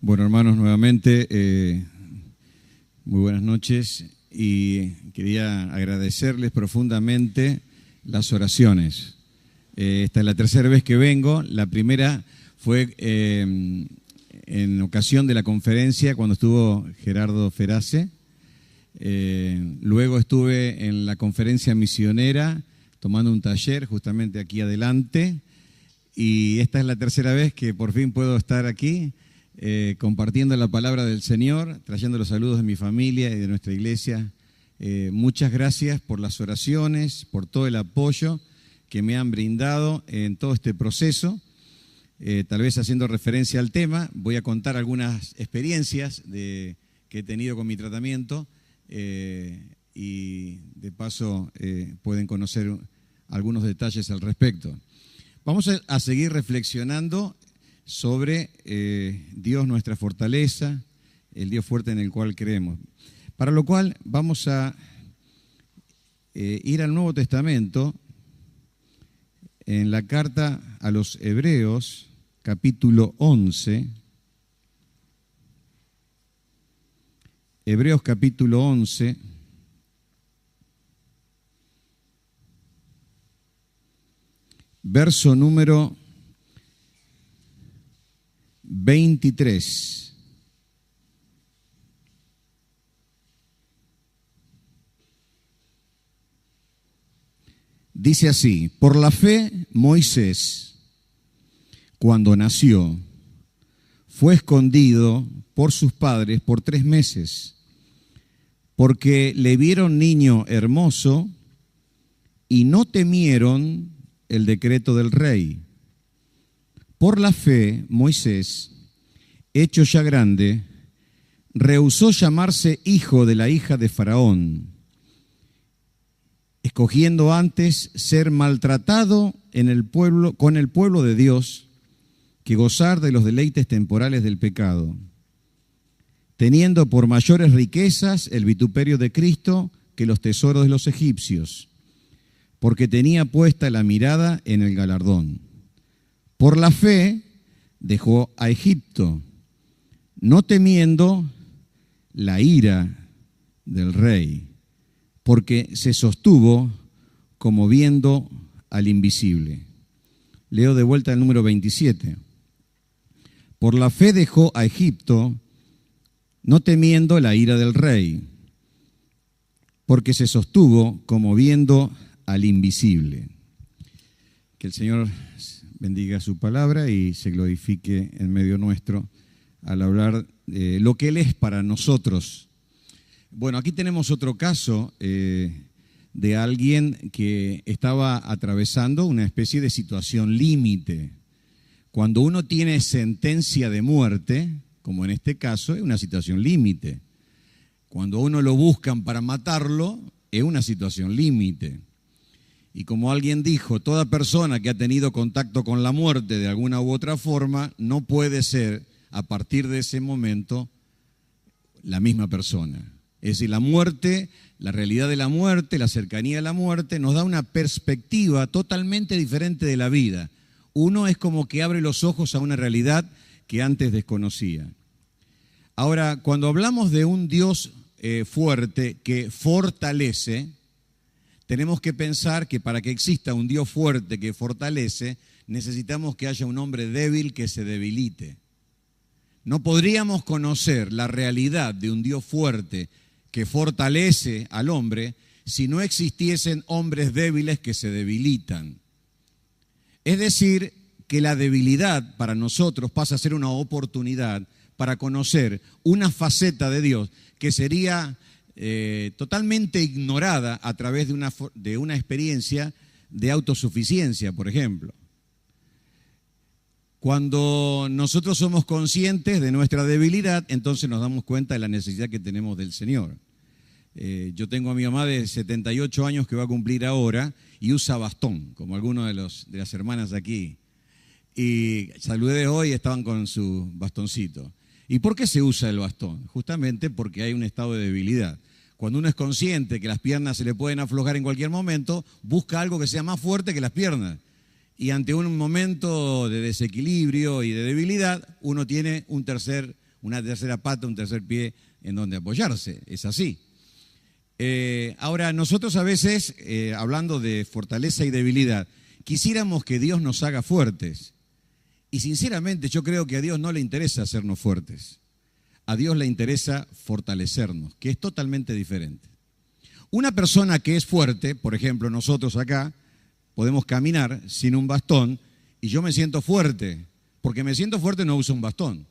Bueno, hermanos, nuevamente, muy buenas noches y quería agradecerles profundamente las oraciones. Esta es la tercera vez que vengo. La primera fue en ocasión de la conferencia cuando estuvo Gerardo Ferace. Luego estuve en la conferencia misionera tomando un taller justamente aquí adelante. Y esta es la tercera vez que por fin puedo estar aquí compartiendo la palabra del Señor, trayendo los saludos de mi familia y de nuestra iglesia. Muchas gracias por las oraciones, por todo el apoyo que me han brindado en todo este proceso. Tal vez haciendo referencia al tema, voy a contar algunas experiencias que he tenido con mi tratamiento y de paso pueden conocer algunos detalles al respecto. Vamos a seguir reflexionando sobre Dios, nuestra fortaleza, el Dios fuerte en el cual creemos. Para lo cual vamos a ir al Nuevo Testamento, en la carta a los Hebreos, capítulo 11. Hebreos capítulo 11. Verso número 23. Dice así: por la fe, Moisés, cuando nació, fue escondido por sus padres por 3 meses, porque le vieron niño hermoso y no temieron el decreto del rey. Por la fe, Moisés, hecho ya grande, rehusó llamarse hijo de la hija de Faraón, escogiendo antes ser maltratado con el pueblo de Dios que gozar de los deleites temporales del pecado, teniendo por mayores riquezas el vituperio de Cristo que los tesoros de los egipcios, porque tenía puesta la mirada en el galardón. Por la fe dejó a Egipto, no temiendo la ira del rey, porque se sostuvo como viendo al invisible. Leo de vuelta el número 27. Por la fe dejó a Egipto, no temiendo la ira del rey, porque se sostuvo como viendo al invisible. Que el Señor bendiga su palabra y se glorifique en medio nuestro al hablar de lo que Él es para nosotros. Bueno, aquí tenemos otro caso de alguien que estaba atravesando una especie de situación límite. Cuando uno tiene sentencia de muerte, como en este caso, es una situación límite. Cuando uno lo buscan para matarlo, es una situación límite. Y como alguien dijo, toda persona que ha tenido contacto con la muerte de alguna u otra forma no puede ser, a partir de ese momento, la misma persona. Es decir, la muerte, la realidad de la muerte, la cercanía de la muerte, nos da una perspectiva totalmente diferente de la vida. Uno es como que abre los ojos a una realidad que antes desconocía. Ahora, cuando hablamos de un Dios fuerte que fortalece, tenemos que pensar que para que exista un Dios fuerte que fortalece, necesitamos que haya un hombre débil que se debilite. No podríamos conocer la realidad de un Dios fuerte que fortalece al hombre si no existiesen hombres débiles que se debilitan. Es decir, que la debilidad para nosotros pasa a ser una oportunidad para conocer una faceta de Dios que sería totalmente ignorada a través de una experiencia de autosuficiencia, por ejemplo. Cuando nosotros somos conscientes de nuestra debilidad, entonces nos damos cuenta de la necesidad que tenemos del Señor. Yo tengo a mi mamá de 78 años que va a cumplir ahora y usa bastón, como algunos de las hermanas aquí. Y saludé hoy y estaban con su bastoncito. ¿Y por qué se usa el bastón? Justamente porque hay un estado de debilidad. Cuando uno es consciente que las piernas se le pueden aflojar en cualquier momento, busca algo que sea más fuerte que las piernas. Y ante un momento de desequilibrio y de debilidad, uno tiene un tercer una tercera pata, un tercer pie en donde apoyarse. Es así. Ahora, nosotros a veces, hablando de fortaleza y debilidad, quisiéramos que Dios nos haga fuertes. Y sinceramente yo creo que a Dios no le interesa hacernos fuertes. A Dios le interesa fortalecernos, que es totalmente diferente. Una persona que es fuerte, por ejemplo, nosotros acá podemos caminar sin un bastón y yo me siento fuerte. Porque me siento fuerte no uso un bastón.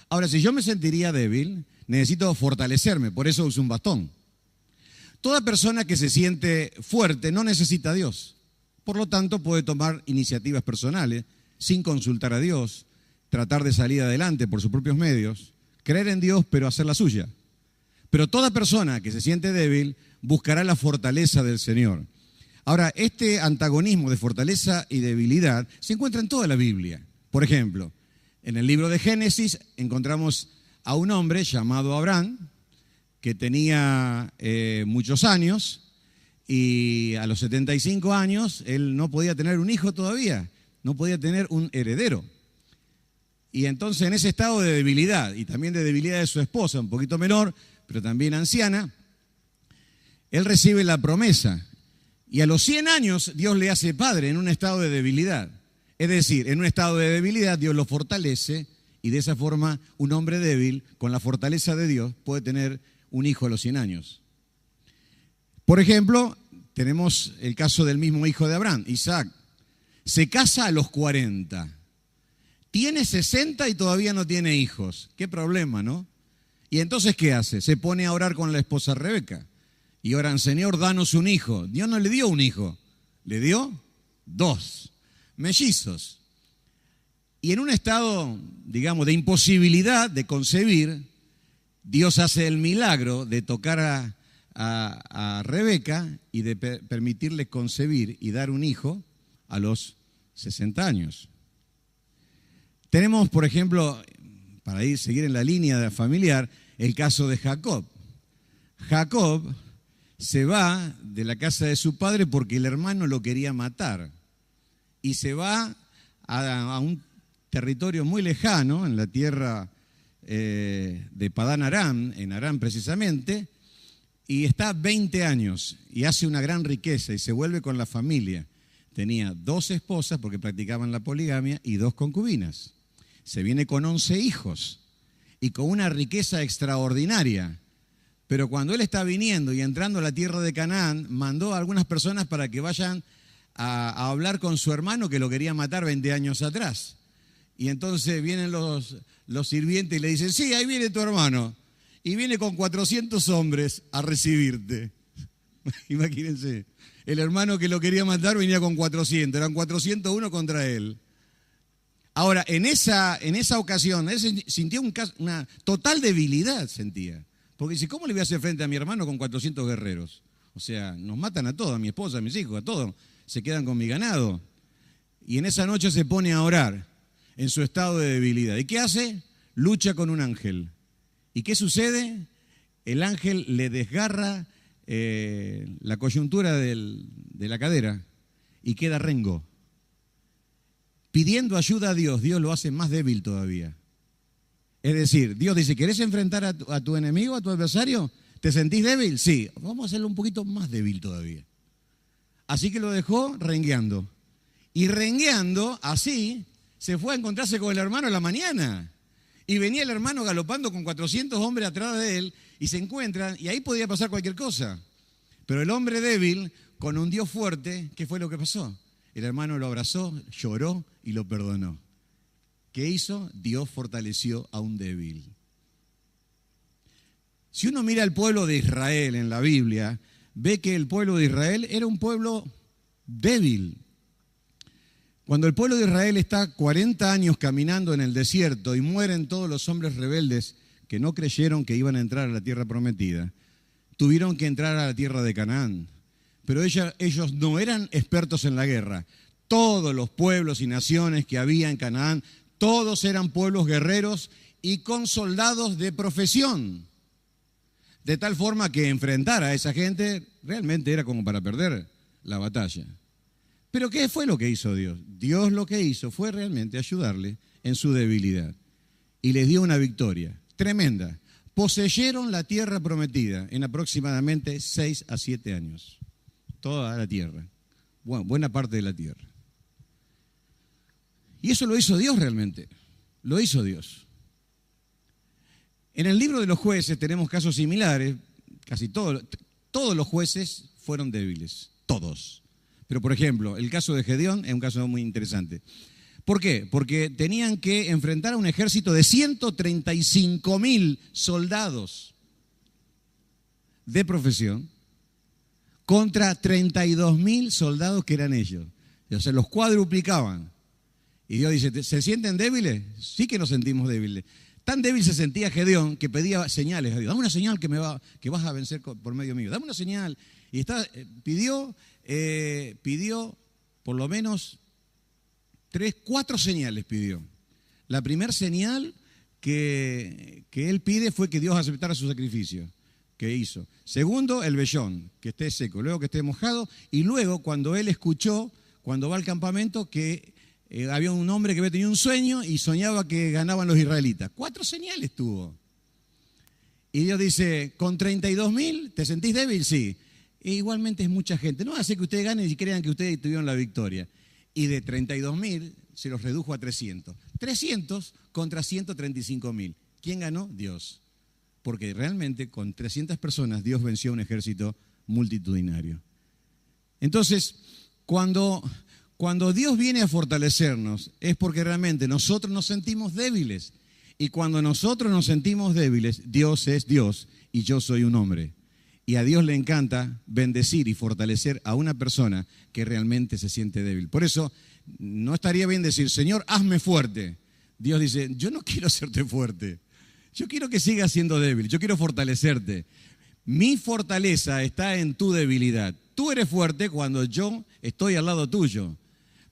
Ahora, si yo me sentiría débil, necesito fortalecerme, por eso uso un bastón. Toda persona que se siente fuerte no necesita a Dios. Por lo tanto, puede tomar iniciativas personales sin consultar a Dios, tratar de salir adelante por sus propios medios, creer en Dios, pero hacer la suya. Pero toda persona que se siente débil buscará la fortaleza del Señor. Ahora, este antagonismo de fortaleza y debilidad se encuentra en toda la Biblia. Por ejemplo, en el libro de Génesis encontramos a un hombre llamado Abraham, que tenía muchos años y a los 75 años él no podía tener un hijo todavía, no podía tener un heredero. Y entonces en ese estado de debilidad y también de debilidad de su esposa, un poquito menor, pero también anciana, él recibe la promesa y a los 100 años Dios le hace padre en un estado de debilidad. Es decir, en un estado de debilidad Dios lo fortalece y de esa forma un hombre débil con la fortaleza de Dios puede tener un hijo a los 100 años. Por ejemplo, tenemos el caso del mismo hijo de Abraham, Isaac. Se casa a los 40. Tiene 60 y todavía no tiene hijos. Qué problema, ¿no? Y entonces, ¿qué hace? Se pone a orar con la esposa Rebeca. Y oran, Señor, danos un hijo. Dios no le dio un hijo, le dio 2 mellizos. Y en un estado, digamos, de imposibilidad de concebir, Dios hace el milagro de tocar a Rebeca y de permitirle concebir y dar un hijo a los 60 años. Tenemos, por ejemplo, para seguir en la línea familiar, el caso de Jacob. Jacob se va de la casa de su padre porque el hermano lo quería matar y se va a un territorio muy lejano, en la tierra de Padán Aram, en Aram precisamente, y está 20 años y hace una gran riqueza y se vuelve con la familia. Tenía 2 esposas porque practicaban la poligamia y 2 concubinas. Se viene con 11 hijos y con una riqueza extraordinaria. Pero cuando él está viniendo y entrando a la tierra de Canaán, mandó a algunas personas para que vayan a hablar con su hermano que lo quería matar 20 años atrás. Y entonces vienen los sirvientes y le dicen, sí, ahí viene tu hermano. Y viene con 400 hombres a recibirte. Imagínense, el hermano que lo quería matar venía con 400, eran 401 contra él. Ahora, en esa ocasión, él sintió una total debilidad, sentía. Porque dice, ¿cómo le voy a hacer frente a mi hermano con 400 guerreros? O sea, nos matan a todos, a mi esposa, a mis hijos, a todos. Se quedan con mi ganado. Y en esa noche se pone a orar en su estado de debilidad. ¿Y qué hace? Lucha con un ángel. ¿Y qué sucede? El ángel le desgarra la coyuntura de la cadera y queda rengo. Pidiendo ayuda a Dios, Dios lo hace más débil todavía. Es decir, Dios dice, ¿querés enfrentar a tu enemigo, a tu adversario? ¿Te sentís débil? Sí, vamos a hacerlo un poquito más débil todavía. Así que lo dejó rengueando. Y rengueando, así, se fue a encontrarse con el hermano en la mañana. Y venía el hermano galopando con 400 hombres atrás de él y se encuentran, y ahí podía pasar cualquier cosa. Pero el hombre débil, con un Dios fuerte, ¿qué fue lo que pasó? El hermano lo abrazó, lloró y lo perdonó. ¿Qué hizo? Dios fortaleció a un débil. Si uno mira al pueblo de Israel en la Biblia, ve que el pueblo de Israel era un pueblo débil. Cuando el pueblo de Israel está 40 años caminando en el desierto y mueren todos los hombres rebeldes que no creyeron que iban a entrar a la tierra prometida, tuvieron que entrar a la tierra de Canaán. Pero ellos no eran expertos en la guerra. Todos los pueblos y naciones que había en Canaán, todos eran pueblos guerreros y con soldados de profesión. De tal forma que enfrentar a esa gente realmente era como para perder la batalla. Pero ¿qué fue lo que hizo Dios? Dios lo que hizo fue realmente ayudarle en su debilidad. Y les dio una victoria. tremenda. Poseyeron la tierra prometida en aproximadamente 6 a 7 años. Toda la tierra. Bueno, buena parte de la tierra. Y eso lo hizo Dios realmente. Lo hizo Dios. En el libro de los jueces tenemos casos similares. Casi todos los jueces fueron débiles. Todos. Pero, por ejemplo, el caso de Gedeón es un caso muy interesante. ¿Por qué? Porque tenían que enfrentar a un ejército de 135.000 soldados de profesión contra 32.000 soldados que eran ellos. O sea, los cuadruplicaban. Y Dios dice, ¿se sienten débiles? Sí que nos sentimos débiles. Tan débil se sentía Gedeón que pedía señales a Dios. Dame una señal que vas a vencer por medio mío. Dame una señal. Y pidió por lo menos 3, 4 señales pidió. La primera señal que él pide fue que Dios aceptara su sacrificio que hizo. Segundo, el vellón, que esté seco, luego que esté mojado. Y luego, cuando él escuchó, cuando va al campamento, que había un hombre que había tenido un sueño y soñaba que ganaban los israelitas. 4 señales tuvo. Y Dios dice, con 32.000, ¿te sentís débil? Sí. E igualmente es mucha gente. No hace que ustedes ganen y crean que ustedes tuvieron la victoria. Y de 32.000 se los redujo a 300. 300 contra 135.000. ¿Quién ganó? Dios. Porque realmente con 300 personas Dios venció a un ejército multitudinario. Entonces, cuando Dios viene a fortalecernos es porque realmente nosotros nos sentimos débiles. Y cuando nosotros nos sentimos débiles, Dios es Dios y yo soy un hombre. Y a Dios le encanta bendecir y fortalecer a una persona que realmente se siente débil. Por eso, no estaría bien decir, Señor, hazme fuerte. Dios dice, yo no quiero hacerte fuerte. Yo quiero que sigas siendo débil. Yo quiero fortalecerte. Mi fortaleza está en tu debilidad. Tú eres fuerte cuando yo estoy al lado tuyo.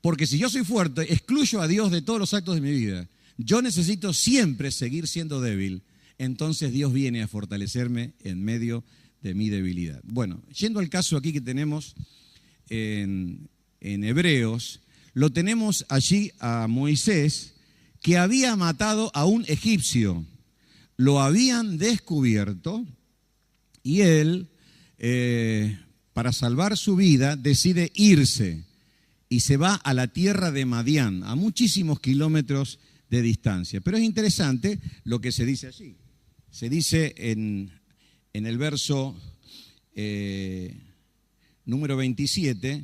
Porque si yo soy fuerte, excluyo a Dios de todos los actos de mi vida. Yo necesito siempre seguir siendo débil. Entonces Dios viene a fortalecerme en medio de mi debilidad. Bueno, yendo al caso aquí que tenemos en Hebreos, lo tenemos allí a Moisés, que había matado a un egipcio. Lo habían descubierto y él, para salvar su vida, decide irse y se va a la tierra de Madián, a muchísimos kilómetros de distancia. Pero es interesante lo que se dice allí. Se dice en el verso número 27,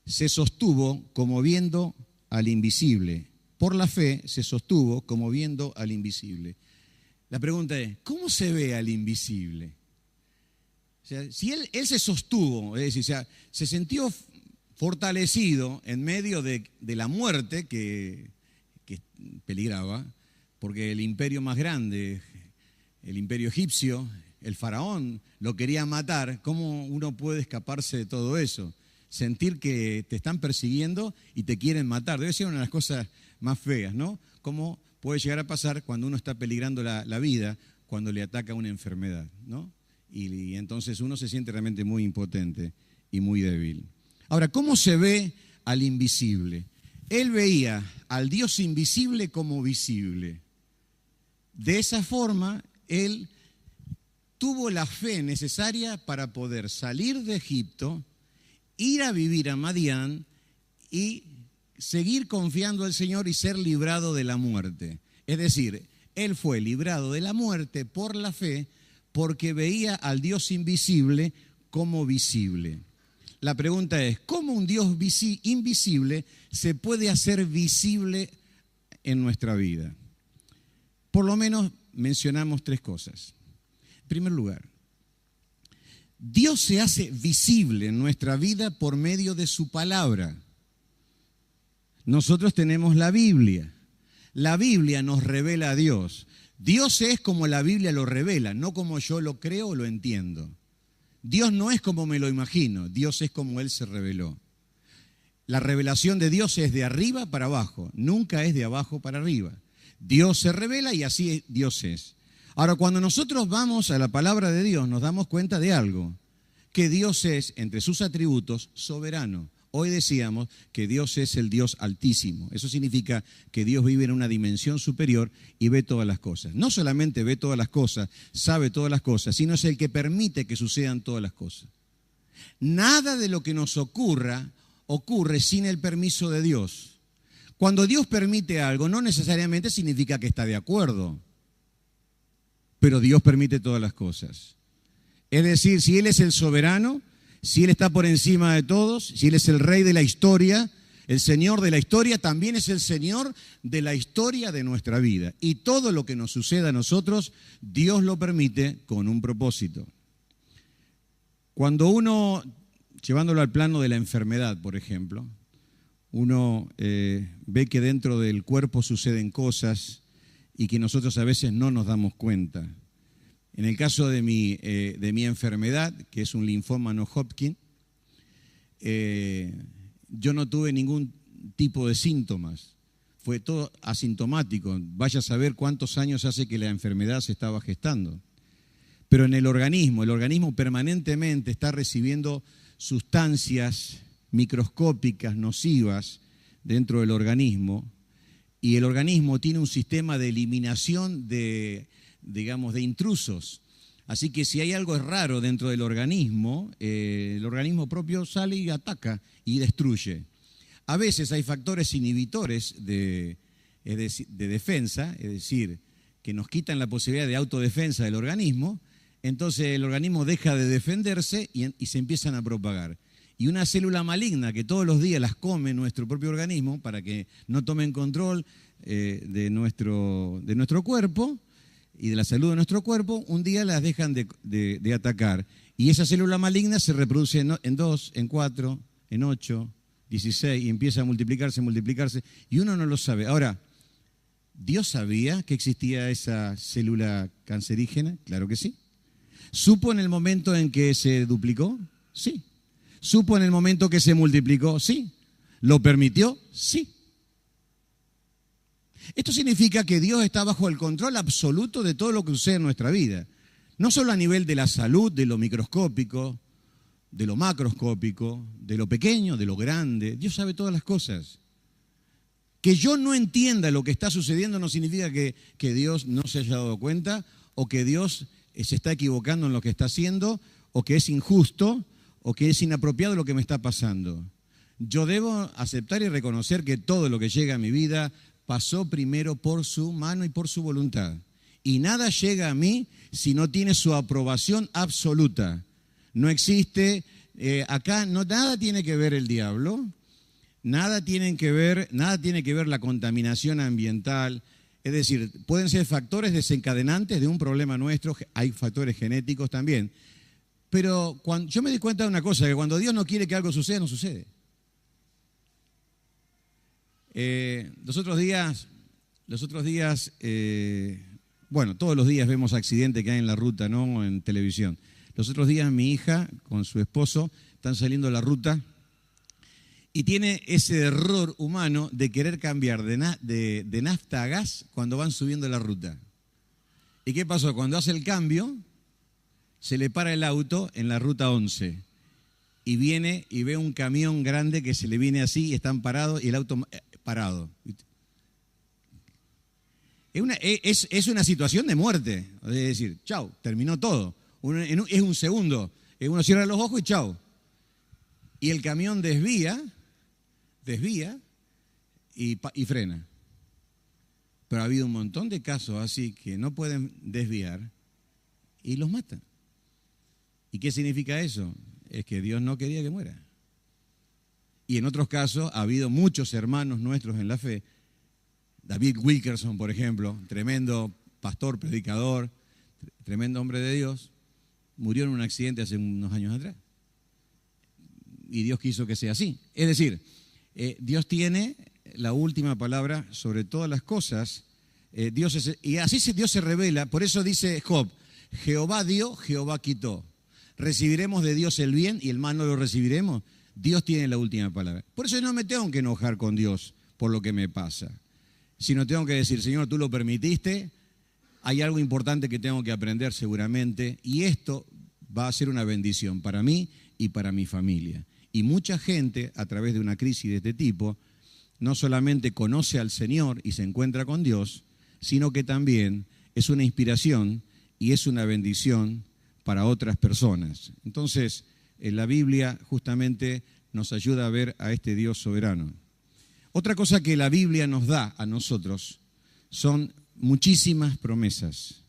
se sostuvo como viendo al invisible. Por la fe se sostuvo como viendo al invisible. La pregunta es, ¿cómo se ve al invisible? O sea, si él se sostuvo, es decir, o sea, se sintió fortalecido en medio de la muerte que peligraba, porque el imperio más grande, el imperio egipcio, el faraón, lo quería matar. ¿Cómo uno puede escaparse de todo eso? Sentir que te están persiguiendo y te quieren matar. Debe ser una de las cosas más feas, ¿no? ¿Cómo puede llegar a pasar cuando uno está peligrando la vida, cuando le ataca una enfermedad, ¿no? Y entonces uno se siente realmente muy impotente y muy débil. Ahora, ¿cómo se ve al invisible? Él veía al Dios invisible como visible. De esa forma, él tuvo la fe necesaria para poder salir de Egipto, ir a vivir a Madián y seguir confiando al Señor y ser librado de la muerte. Es decir, él fue librado de la muerte por la fe porque veía al Dios invisible como visible. La pregunta es, ¿cómo un Dios invisible se puede hacer visible en nuestra vida? Por lo menos mencionamos 3 cosas. En primer lugar, Dios se hace visible en nuestra vida por medio de su palabra. Nosotros tenemos la Biblia. La Biblia nos revela a Dios. Dios es como la Biblia lo revela, no como yo lo creo o lo entiendo. Dios no es como me lo imagino, Dios es como Él se reveló. La revelación de Dios es de arriba para abajo, nunca es de abajo para arriba. Dios se revela y así Dios es. Ahora, cuando nosotros vamos a la palabra de Dios, nos damos cuenta de algo, que Dios es, entre sus atributos, soberano, Hoy decíamos que Dios es el Dios altísimo. Eso significa que Dios vive en una dimensión superior y ve todas las cosas. No solamente ve todas las cosas, sabe todas las cosas, sino es el que permite que sucedan todas las cosas. Nada de lo que nos ocurre sin el permiso de Dios. Cuando Dios permite algo, no necesariamente significa que está de acuerdo, pero Dios permite todas las cosas. Es decir, si Él es el soberano, si Él está por encima de todos, si Él es el rey de la historia, el Señor de la historia, también es el Señor de la historia de nuestra vida. Y todo lo que nos suceda a nosotros, Dios lo permite con un propósito. Cuando uno, llevándolo al plano de la enfermedad, por ejemplo, uno ve que dentro del cuerpo suceden cosas y que nosotros a veces no nos damos cuenta. En el caso de mi enfermedad, que es un linfoma no Hodgkin, yo no tuve ningún tipo de síntomas. Fue todo asintomático. Vaya a saber cuántos años hace que la enfermedad se estaba gestando. Pero en el organismo permanentemente está recibiendo sustancias microscópicas, nocivas, dentro del organismo, y el organismo tiene un sistema de eliminación de intrusos. Así que si hay algo raro dentro del organismo, el organismo propio sale y ataca y destruye. A veces hay factores inhibitores de defensa, es decir, que nos quitan la posibilidad de autodefensa del organismo, entonces el organismo deja de defenderse y se empiezan a propagar. Y una célula maligna que todos los días las come nuestro propio organismo para que no tomen control de nuestro cuerpo y de la salud de nuestro cuerpo, un día las dejan de atacar. Y esa célula maligna se reproduce en 2, en 4, en 8, 16 y empieza a multiplicarse, y uno no lo sabe. Ahora, ¿Dios sabía que existía esa célula cancerígena? Claro que sí. ¿Supo en el momento en que se duplicó? Sí. ¿Supo en el momento que se multiplicó? Sí. ¿Lo permitió? Sí. Esto significa que Dios está bajo el control absoluto de todo lo que sucede en nuestra vida. No solo a nivel de la salud, de lo microscópico, de lo macroscópico, de lo pequeño, de lo grande. Dios sabe todas las cosas. Que yo no entienda lo que está sucediendo no significa que Dios no se haya dado cuenta o que Dios se está equivocando en lo que está haciendo o que es injusto o que es inapropiado lo que me está pasando. Yo debo aceptar y reconocer que todo lo que llega a mi vida pasó primero por su mano y por su voluntad. Y nada llega a mí si no tiene su aprobación absoluta. No existe, nada tiene que ver el diablo, nada tiene que ver la contaminación ambiental. Es decir, pueden ser factores desencadenantes de un problema nuestro, hay factores genéticos también. Pero yo me di cuenta de una cosa, que cuando Dios no quiere que algo suceda, no sucede. Los otros días, bueno, todos los días vemos accidentes que hay en la ruta, ¿no? En televisión. Los otros días mi hija con su esposo están saliendo a la ruta y tiene ese error humano de querer cambiar de nafta a gas cuando van subiendo la ruta. ¿Y qué pasó? Cuando hace el cambio, se le para el auto en la ruta 11 y viene y ve un camión grande que se le viene así y están parados y el auto parado. Es una situación de muerte. Es decir, chau, terminó todo. Es un segundo. Uno cierra los ojos y chau. Y el camión desvía y frena. Pero ha habido un montón de casos así que no pueden desviar y los matan. ¿Y qué significa eso? Es que Dios no quería que muera. Y en otros casos ha habido muchos hermanos nuestros en la fe. David Wilkerson, por ejemplo, tremendo pastor, predicador, tremendo hombre de Dios, murió en un accidente hace unos años atrás. Y Dios quiso que sea así. Es decir, Dios tiene la última palabra sobre todas las cosas. Y así Dios se revela. Por eso dice Job, Jehová dio, Jehová quitó. ¿Recibiremos de Dios el bien y el mal no lo recibiremos? Dios tiene la última palabra. Por eso yo no me tengo que enojar con Dios por lo que me pasa, sino tengo que decir, Señor, tú lo permitiste, hay algo importante que tengo que aprender seguramente, y esto va a ser una bendición para mí y para mi familia. Y mucha gente, a través de una crisis de este tipo, no solamente conoce al Señor y se encuentra con Dios, sino que también es una inspiración y es una bendición para otras personas. Entonces, la Biblia justamente nos ayuda a ver a este Dios soberano. Otra cosa que la Biblia nos da a nosotros son muchísimas promesas.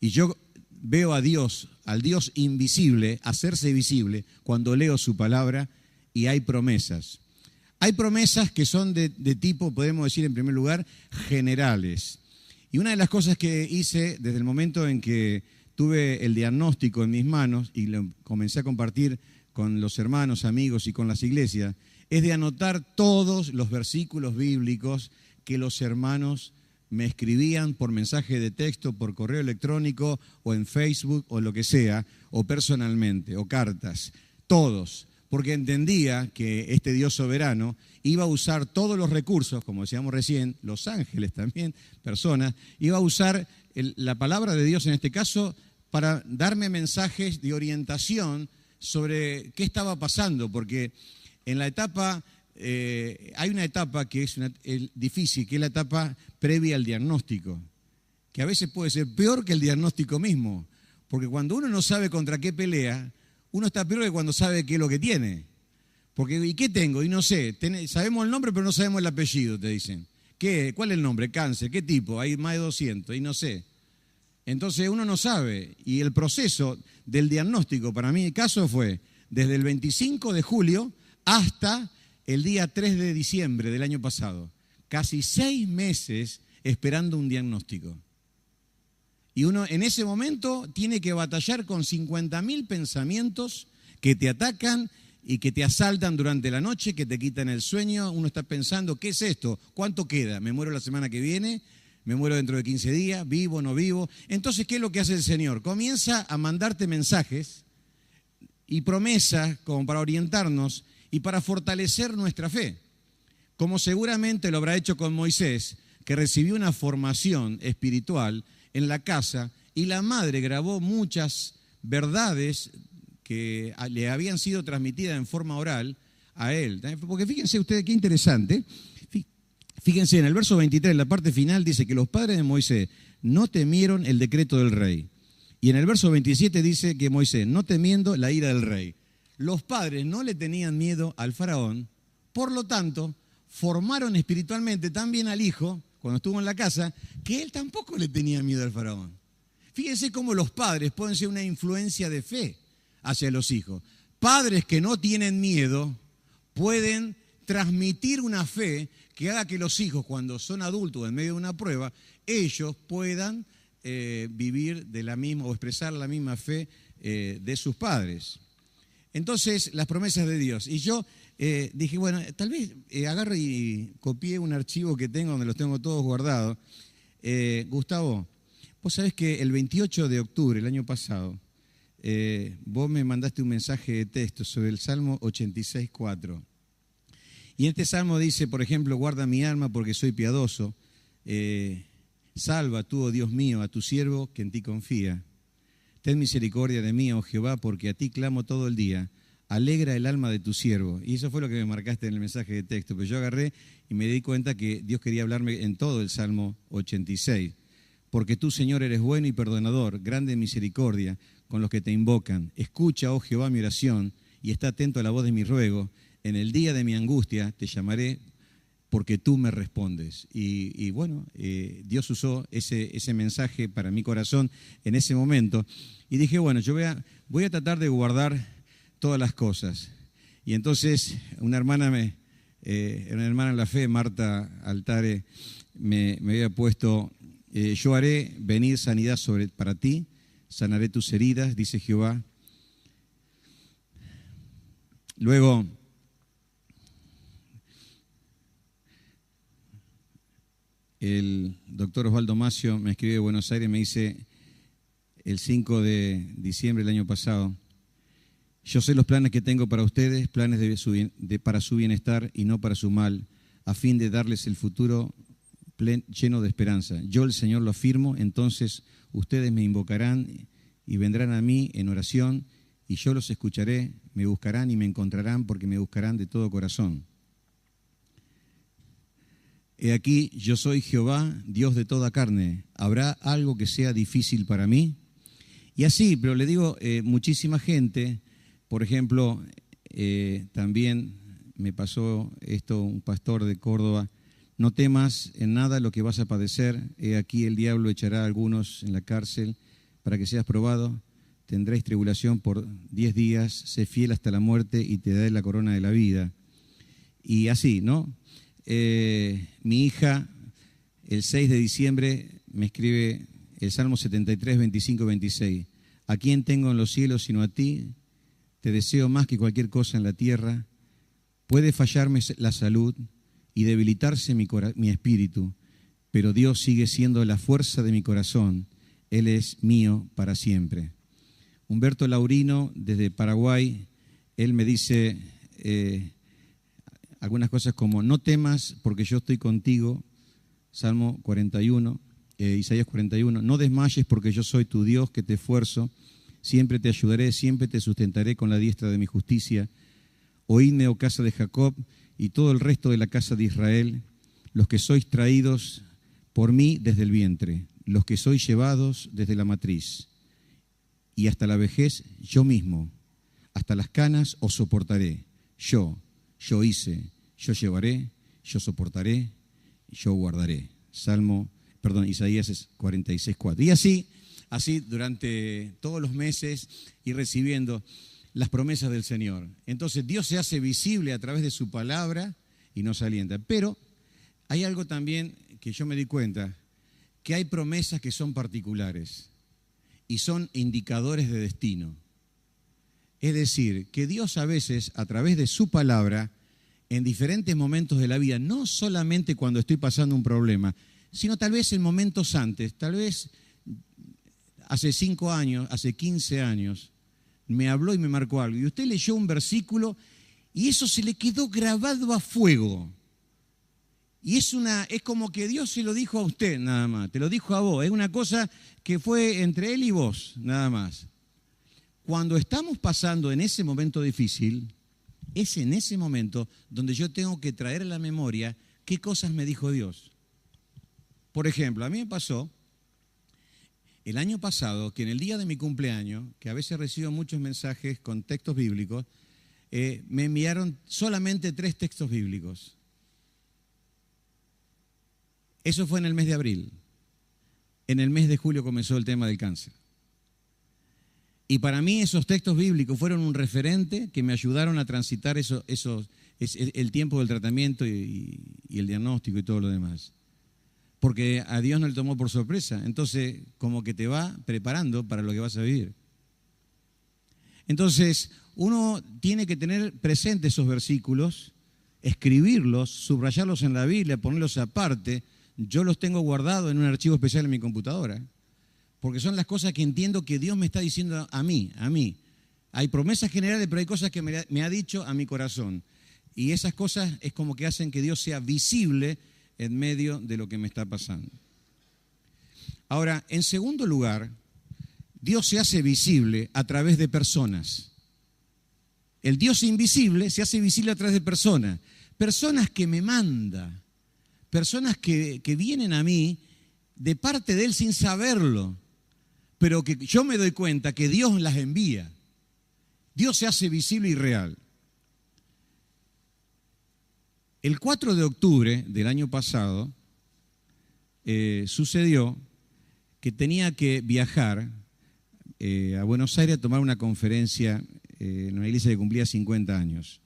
Y yo veo a Dios, al Dios invisible, hacerse visible cuando leo su palabra y hay promesas. Hay promesas que son de tipo, podemos decir en primer lugar, generales. Y una de las cosas que hice desde el momento en que tuve el diagnóstico en mis manos y lo comencé a compartir con los hermanos, amigos y con las iglesias, es de anotar todos los versículos bíblicos que los hermanos me escribían por mensaje de texto, por correo electrónico o en Facebook o lo que sea, o personalmente, o cartas, todos, porque entendía que este Dios soberano iba a usar todos los recursos, como decíamos recién, los ángeles también, personas, iba a usar la palabra de Dios en este caso para darme mensajes de orientación sobre qué estaba pasando, porque en la etapa, hay una etapa que es difícil, que es la etapa previa al diagnóstico, que a veces puede ser peor que el diagnóstico mismo, porque cuando uno no sabe contra qué pelea, uno está peor que cuando sabe qué es lo que tiene. Porque, ¿y qué tengo? Y no sé, sabemos el nombre pero no sabemos el apellido, te dicen. ¿Qué? ¿Cuál es el nombre? Cáncer, ¿qué tipo? Hay más de 200 y no sé. Entonces uno no sabe, y el proceso del diagnóstico, para mí el caso fue desde el 25 de julio hasta el día 3 de diciembre del año pasado. Casi 6 meses esperando un diagnóstico. Y uno en ese momento tiene que batallar con 50.000 pensamientos que te atacan y que te asaltan durante la noche, que te quitan el sueño. Uno está pensando, ¿qué es esto? ¿Cuánto queda? ¿Me muero la semana que viene? ¿Me muero dentro de 15 días? ¿Vivo o no vivo? Entonces, ¿qué es lo que hace el Señor? Comienza a mandarte mensajes y promesas como para orientarnos y para fortalecer nuestra fe. Como seguramente lo habrá hecho con Moisés, que recibió una formación espiritual en la casa y la madre grabó muchas verdades que le habían sido transmitidas en forma oral a él. Porque fíjense ustedes qué interesante. Fíjense, en el verso 23, en la parte final, dice que los padres de Moisés no temieron el decreto del rey. Y en el verso 27 dice que Moisés, no temiendo la ira del rey. Los padres no le tenían miedo al faraón, por lo tanto, formaron espiritualmente tan bien al hijo, cuando estuvo en la casa, que él tampoco le tenía miedo al faraón. Fíjense cómo los padres pueden ser una influencia de fe hacia los hijos. Padres que no tienen miedo pueden transmitir una fe que haga que los hijos, cuando son adultos en medio de una prueba, ellos puedan vivir de la misma o expresar la misma fe de sus padres. Entonces, las promesas de Dios. Y yo dije, bueno, tal vez agarro y copié un archivo que tengo donde los tengo todos guardados. Gustavo, vos sabés que el 28 de octubre, el año pasado, vos me mandaste un mensaje de texto sobre el Salmo 86:4. Y en este salmo dice, por ejemplo, guarda mi alma porque soy piadoso. Salva tú, oh Dios mío, a tu siervo que en ti confía. Ten misericordia de mí, oh Jehová, porque a ti clamo todo el día. Alegra el alma de tu siervo. Y eso fue lo que me marcaste en el mensaje de texto. Pero yo agarré y me di cuenta que Dios quería hablarme en todo el Salmo 86. Porque tú, Señor, eres bueno y perdonador, grande en misericordia con los que te invocan. Escucha, oh Jehová, mi oración y está atento a la voz de mi ruego. En el día de mi angustia te llamaré porque tú me respondes. Y bueno, Dios usó ese mensaje para mi corazón en ese momento. Y dije, bueno, yo voy a tratar de guardar todas las cosas. Y entonces una hermana en la fe, Marta Altare, me había puesto, yo haré venir sanidad para ti, sanaré tus heridas, dice Jehová. Luego, el doctor Osvaldo Macio me escribe de Buenos Aires y me dice, el 5 de diciembre del año pasado, yo sé los planes que tengo para ustedes, planes para su bienestar y no para su mal, a fin de darles el futuro lleno de esperanza. Yo, el Señor, lo afirmo, entonces ustedes me invocarán y vendrán a mí en oración y yo los escucharé, me buscarán y me encontrarán porque me buscarán de todo corazón. He aquí, yo soy Jehová, Dios de toda carne. ¿Habrá algo que sea difícil para mí? Y así, pero le digo, muchísima gente, por ejemplo, también me pasó esto, un pastor de Córdoba: no temas en nada lo que vas a padecer, he aquí el diablo echará a algunos en la cárcel para que seas probado, tendréis tribulación por 10 días, sé fiel hasta la muerte y te daré la corona de la vida. Y así, ¿no? Mi hija, el 6 de diciembre, me escribe el Salmo 73, 25, 26. ¿A quién tengo en los cielos sino a ti? Te deseo más que cualquier cosa en la tierra. Puede fallarme la salud y debilitarse mi espíritu, pero Dios sigue siendo la fuerza de mi corazón. Él es mío para siempre. Humberto Laurino, desde Paraguay, él me dice algunas cosas como: no temas porque yo estoy contigo, Salmo 41, Isaías 41, no desmayes porque yo soy tu Dios que te esfuerzo, siempre te ayudaré, siempre te sustentaré con la diestra de mi justicia. Oídme, oh casa de Jacob, y todo el resto de la casa de Israel, los que sois traídos por mí desde el vientre, los que sois llevados desde la matriz, y hasta la vejez yo mismo, hasta las canas os soportaré. Yo hice, yo llevaré, yo soportaré, yo guardaré. Isaías 46, 4. Y así durante todos los meses y recibiendo las promesas del Señor. Entonces Dios se hace visible a través de su palabra y nos alienta. Pero hay algo también que yo me di cuenta, que hay promesas que son particulares y son indicadores de destino. Es decir, que Dios a veces, a través de su palabra, en diferentes momentos de la vida, no solamente cuando estoy pasando un problema, sino tal vez en momentos antes, tal vez hace 5 años, hace 15 años, me habló y me marcó algo. Y usted leyó un versículo y eso se le quedó grabado a fuego. Y es como que Dios se lo dijo a usted nada más, te lo dijo a vos. Es una cosa que fue entre Él y vos, nada más. Cuando estamos pasando en ese momento difícil, es en ese momento donde yo tengo que traer a la memoria qué cosas me dijo Dios. Por ejemplo, a mí me pasó el año pasado que en el día de mi cumpleaños, que a veces recibo muchos mensajes con textos bíblicos, me enviaron solamente 3 textos bíblicos. Eso fue en el mes de abril. En el mes de julio comenzó el tema del cáncer. Y para mí esos textos bíblicos fueron un referente que me ayudaron a transitar el tiempo del tratamiento y el diagnóstico y todo lo demás. Porque a Dios no le tomó por sorpresa. Entonces, como que te va preparando para lo que vas a vivir. Entonces, uno tiene que tener presentes esos versículos, escribirlos, subrayarlos en la Biblia, ponerlos aparte. Yo los tengo guardados en un archivo especial en mi computadora, porque son las cosas que entiendo que Dios me está diciendo a mí. Hay promesas generales, pero hay cosas que me ha dicho a mi corazón. Y esas cosas es como que hacen que Dios sea visible en medio de lo que me está pasando. Ahora, en segundo lugar, Dios se hace visible a través de personas. El Dios invisible se hace visible a través de personas. Personas que me manda, personas que vienen a mí de parte de Él sin saberlo, pero que yo me doy cuenta que Dios las envía. Dios se hace visible y real. El 4 de octubre del año pasado sucedió que tenía que viajar a Buenos Aires a tomar una conferencia en una iglesia que cumplía 50 años.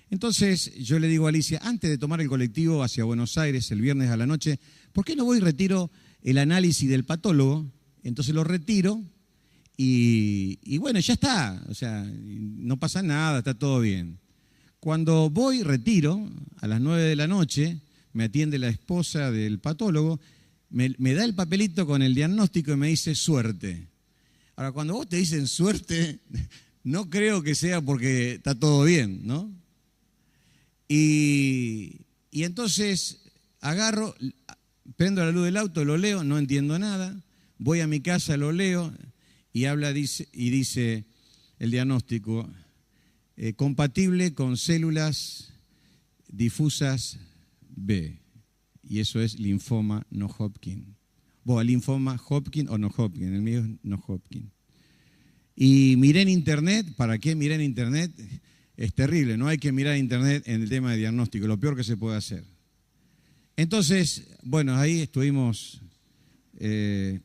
Entonces yo le digo a Alicia, antes de tomar el colectivo hacia Buenos Aires el viernes a la noche, ¿por qué no voy y retiro el análisis del patólogo? Entonces lo retiro y bueno, ya está, o sea, no pasa nada, está todo bien. Cuando voy, retiro, a las 9 de la noche, me atiende la esposa del patólogo, me da el papelito con el diagnóstico y me dice suerte. Ahora, cuando vos te dicen suerte, no creo que sea porque está todo bien, ¿no? Y entonces agarro, prendo la luz del auto, lo leo, no entiendo nada, voy a mi casa, lo leo y dice, el diagnóstico, compatible con células difusas B, y eso es linfoma no Hodgkin. Bueno, linfoma Hodgkin o no Hodgkin, el mío es no Hodgkin. Y miré en internet. ¿Para qué miré en internet? Es terrible, no hay que mirar internet en el tema de diagnóstico, lo peor que se puede hacer. Entonces, bueno, ahí estuvimos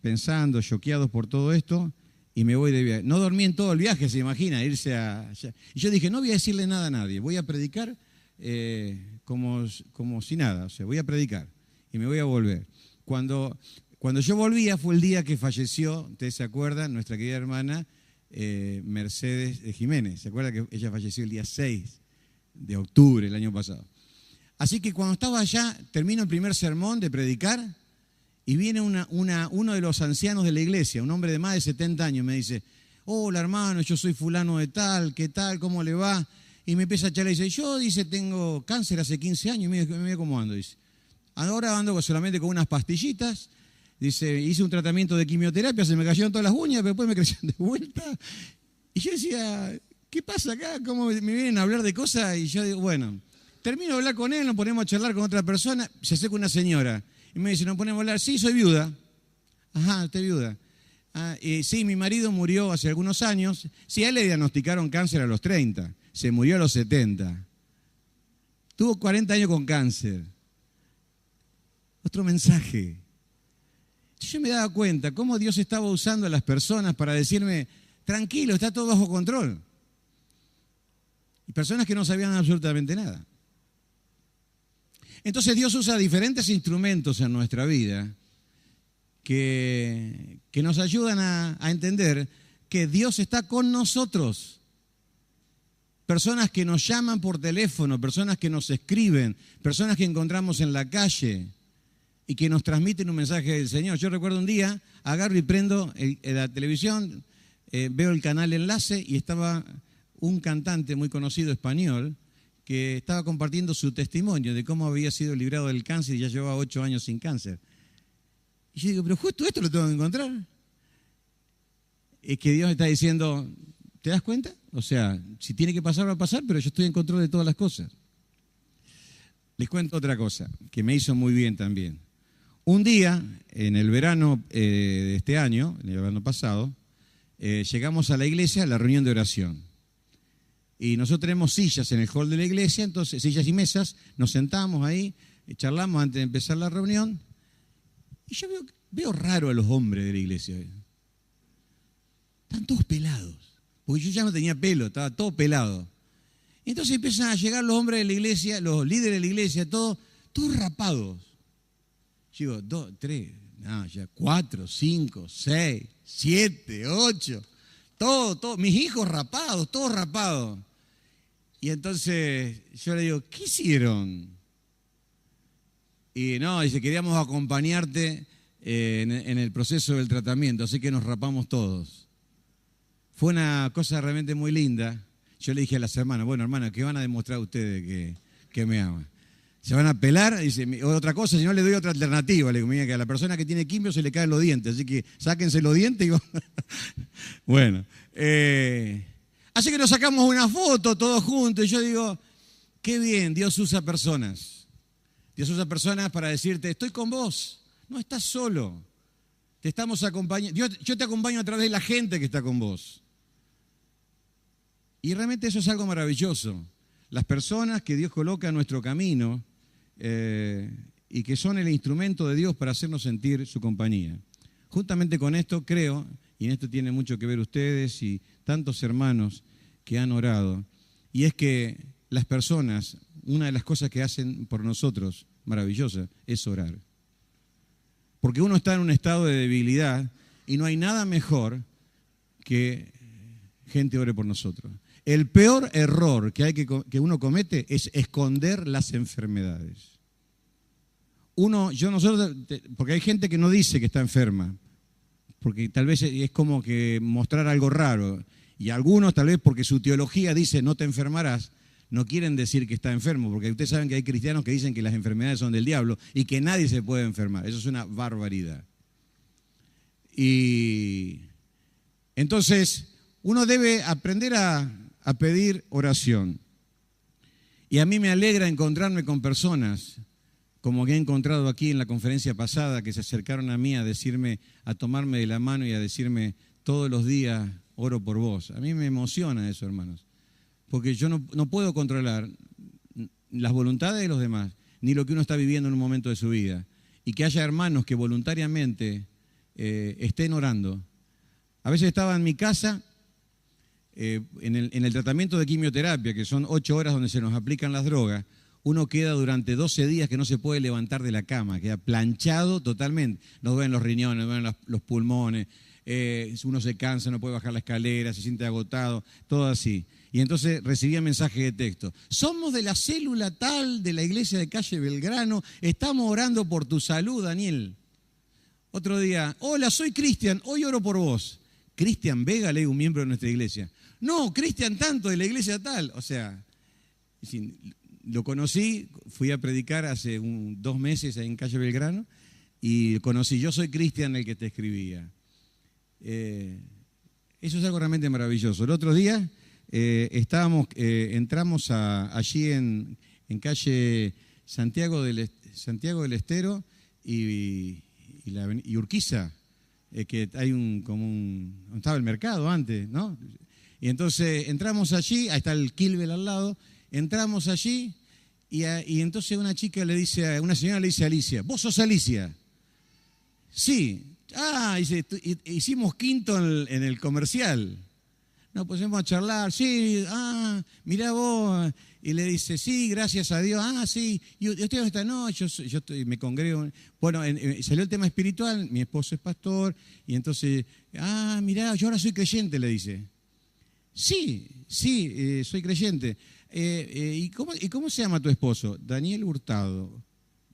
pensando, choqueados por todo esto, y me voy de viaje. No dormí en todo el viaje, se imagina, irse allá. Y yo dije, no voy a decirle nada a nadie, voy a predicar como si nada, o sea, voy a predicar y me voy a volver. Cuando yo volvía fue el día que falleció, ustedes se acuerdan, nuestra querida hermana Mercedes de Jiménez. ¿Se acuerda que ella falleció el día 6 de octubre del año pasado? Así que cuando estaba allá, termino el primer sermón de predicar y viene uno de los ancianos de la iglesia, un hombre de más de 70 años, me dice, hola hermano, yo soy fulano de tal, ¿qué tal? ¿Cómo le va? Y me empieza a charlar y dice, yo, dice, tengo cáncer hace 15 años, y mira cómo ando, dice. Ahora ando solamente con unas pastillitas. Dice, hice un tratamiento de quimioterapia, se me cayeron todas las uñas, pero después me crecieron de vuelta. Y yo decía, ¿qué pasa acá? ¿Cómo me vienen a hablar de cosas? Y yo digo, bueno, termino de hablar con él, nos ponemos a charlar con otra persona, se acerca una señora y me dice, nos ponemos a hablar, sí, soy viuda. Ajá, usted es viuda. Sí, mi marido murió hace algunos años. Sí, a él le diagnosticaron cáncer a los 30, se murió a los 70. Tuvo 40 años con cáncer. Otro mensaje. Yo me daba cuenta cómo Dios estaba usando a las personas para decirme, tranquilo, está todo bajo control. Y personas que no sabían absolutamente nada. Entonces Dios usa diferentes instrumentos en nuestra vida que nos ayudan a entender que Dios está con nosotros. Personas que nos llaman por teléfono, personas que nos escriben, personas que encontramos en la calle y que nos transmiten un mensaje del Señor. Yo recuerdo un día, agarro y prendo la televisión, veo el canal Enlace y estaba un cantante muy conocido español que estaba compartiendo su testimonio de cómo había sido librado del cáncer y ya llevaba 8 años sin cáncer. Y yo digo, pero justo esto lo tengo que encontrar. Es que Dios está diciendo, ¿te das cuenta? O sea, si tiene que pasar, va a pasar, pero yo estoy en control de todas las cosas. Les cuento otra cosa que me hizo muy bien también. Un día, en el verano de este año, en el verano pasado, llegamos a la iglesia a la reunión de oración. Y nosotros tenemos sillas en el hall de la iglesia, entonces sillas y mesas, nos sentamos ahí, charlamos antes de empezar la reunión. Y yo veo raro a los hombres de la iglesia. Están todos pelados, porque yo ya no tenía pelo, estaba todo pelado. Y entonces empiezan a llegar los hombres de la iglesia, los líderes de la iglesia, todos rapados. Digo, 2, 3, no, ya 4, 5, 6, 7, 8, todo, mis hijos rapados, todos rapados. Y entonces yo le digo, ¿qué hicieron? Y no, dice, queríamos acompañarte en el proceso del tratamiento, así que nos rapamos todos. Fue una cosa realmente muy linda. Yo le dije a las hermanas, bueno, hermanas, ¿qué van a demostrar ustedes que me aman? ¿Se van a pelar? Dice, otra cosa, si no le doy otra alternativa. Le digo, mira, que a la persona que tiene quimio se le caen los dientes, así que sáquense los dientes y bueno. Así que nos sacamos una foto todos juntos y yo digo, qué bien, Dios usa personas. Dios usa personas para decirte, estoy con vos, no estás solo. Te estamos acompañando. Yo te acompaño a través de la gente que está con vos. Y realmente eso es algo maravilloso. Las personas que Dios coloca en nuestro camino y que son el instrumento de Dios para hacernos sentir su compañía. Juntamente con esto creo, y en esto tiene mucho que ver ustedes y tantos hermanos que han orado, y es que las personas, una de las cosas que hacen por nosotros, maravillosa, es orar. Porque uno está en un estado de debilidad y no hay nada mejor que gente ore por nosotros. El peor error que uno comete es esconder las enfermedades. Porque hay gente que no dice que está enferma, porque tal vez es como que mostrar algo raro. Y algunos tal vez porque su teología dice no te enfermarás, no quieren decir que está enfermo, porque ustedes saben que hay cristianos que dicen que las enfermedades son del diablo y que nadie se puede enfermar. Eso es una barbaridad. Y entonces Uno debe aprender a pedir oración. Y a mí me alegra encontrarme con personas, como que he encontrado aquí en la conferencia pasada, que se acercaron a mí a decirme, a tomarme de la mano y a decirme todos los días, oro por vos. A mí me emociona eso, hermanos, porque yo no puedo controlar las voluntades de los demás, ni lo que uno está viviendo en un momento de su vida. Y que haya hermanos que voluntariamente estén orando. A veces estaba en mi casa, en el tratamiento de quimioterapia, que son 8 horas donde se nos aplican las drogas. Uno queda durante 12 días que no se puede levantar de la cama, queda planchado totalmente. Nos duelen los riñones, nos duelen los pulmones, uno se cansa, no puede bajar la escalera, se siente agotado, todo así. Y entonces recibía mensajes de texto. Somos de la célula tal de la iglesia de calle Belgrano, estamos orando por tu salud, Daniel. Otro día, hola, soy Cristian, hoy oro por vos. Cristian Vega, le digo, un miembro de nuestra iglesia. No, Cristian tanto, de la iglesia tal. O sea, lo conocí, fui a predicar hace 2 meses en calle Belgrano y conocí, yo soy Cristian el que te escribía. Eso es algo realmente maravilloso. El otro día entramos allí en calle Santiago del Estero y Urquiza, que hay donde estaba el mercado antes, ¿no? Y entonces entramos allí, ahí está el Quilbel al lado, entramos allí y entonces una señora le dice a Alicia, ¿vos sos Alicia? Sí. Ah, dice, hicimos quinto en el comercial. Nos pusimos a charlar, sí, mirá vos. Y le dice, sí, gracias a Dios. Ah, sí, y usted dónde está, no, yo me congrego. Bueno, salió el tema espiritual, mi esposo es pastor, y entonces, mirá, yo ahora soy creyente, le dice. Sí, soy creyente. ¿Y cómo se llama tu esposo? Daniel Hurtado.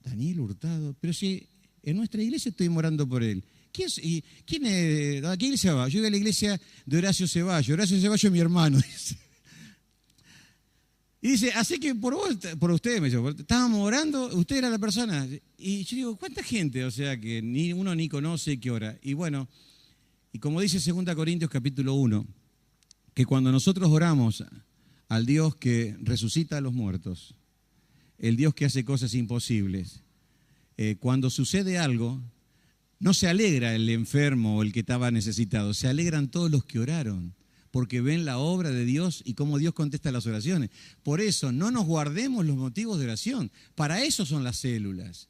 Daniel Hurtado, pero si en nuestra iglesia estoy orando por él. ¿Quién es? ¿A qué iglesia va? Yo voy a la iglesia de Horacio Ceballos. Horacio Ceballos es mi hermano, dice. Y dice, así que por ustedes, me dice, estábamos orando, usted era la persona. Y yo digo, ¿cuánta gente? O sea, que uno ni conoce que ora. Y bueno, y como dice 2 Corintios capítulo 1, que cuando nosotros oramos al Dios que resucita a los muertos, el Dios que hace cosas imposibles, cuando sucede algo, no se alegra el enfermo o el que estaba necesitado, se alegran todos los que oraron, porque ven la obra de Dios y cómo Dios contesta las oraciones. Por eso, no nos guardemos los motivos de oración. Para eso son las células.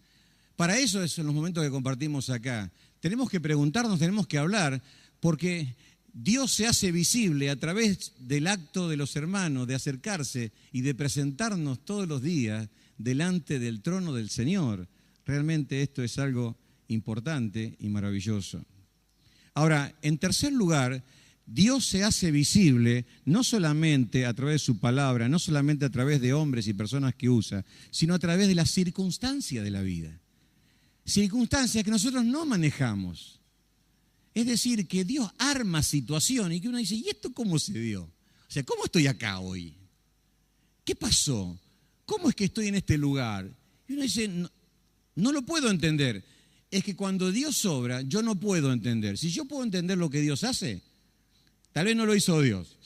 Para eso son los momentos que compartimos acá. Tenemos que preguntarnos, tenemos que hablar, porque Dios se hace visible a través del acto de los hermanos, de acercarse y de presentarnos todos los días delante del trono del Señor. Realmente esto es algo importante y maravilloso. Ahora, en tercer lugar, Dios se hace visible no solamente a través de su palabra, no solamente a través de hombres y personas que usa, sino a través de las circunstancias de la vida. Circunstancias que nosotros no manejamos. Es decir, que Dios arma situaciones y que uno dice, ¿y esto cómo se dio? O sea, ¿cómo estoy acá hoy? ¿Qué pasó? ¿Cómo es que estoy en este lugar? Y uno dice, no lo puedo entender. Es que cuando Dios obra, yo no puedo entender. Si yo puedo entender lo que Dios hace, tal vez no lo hizo Dios.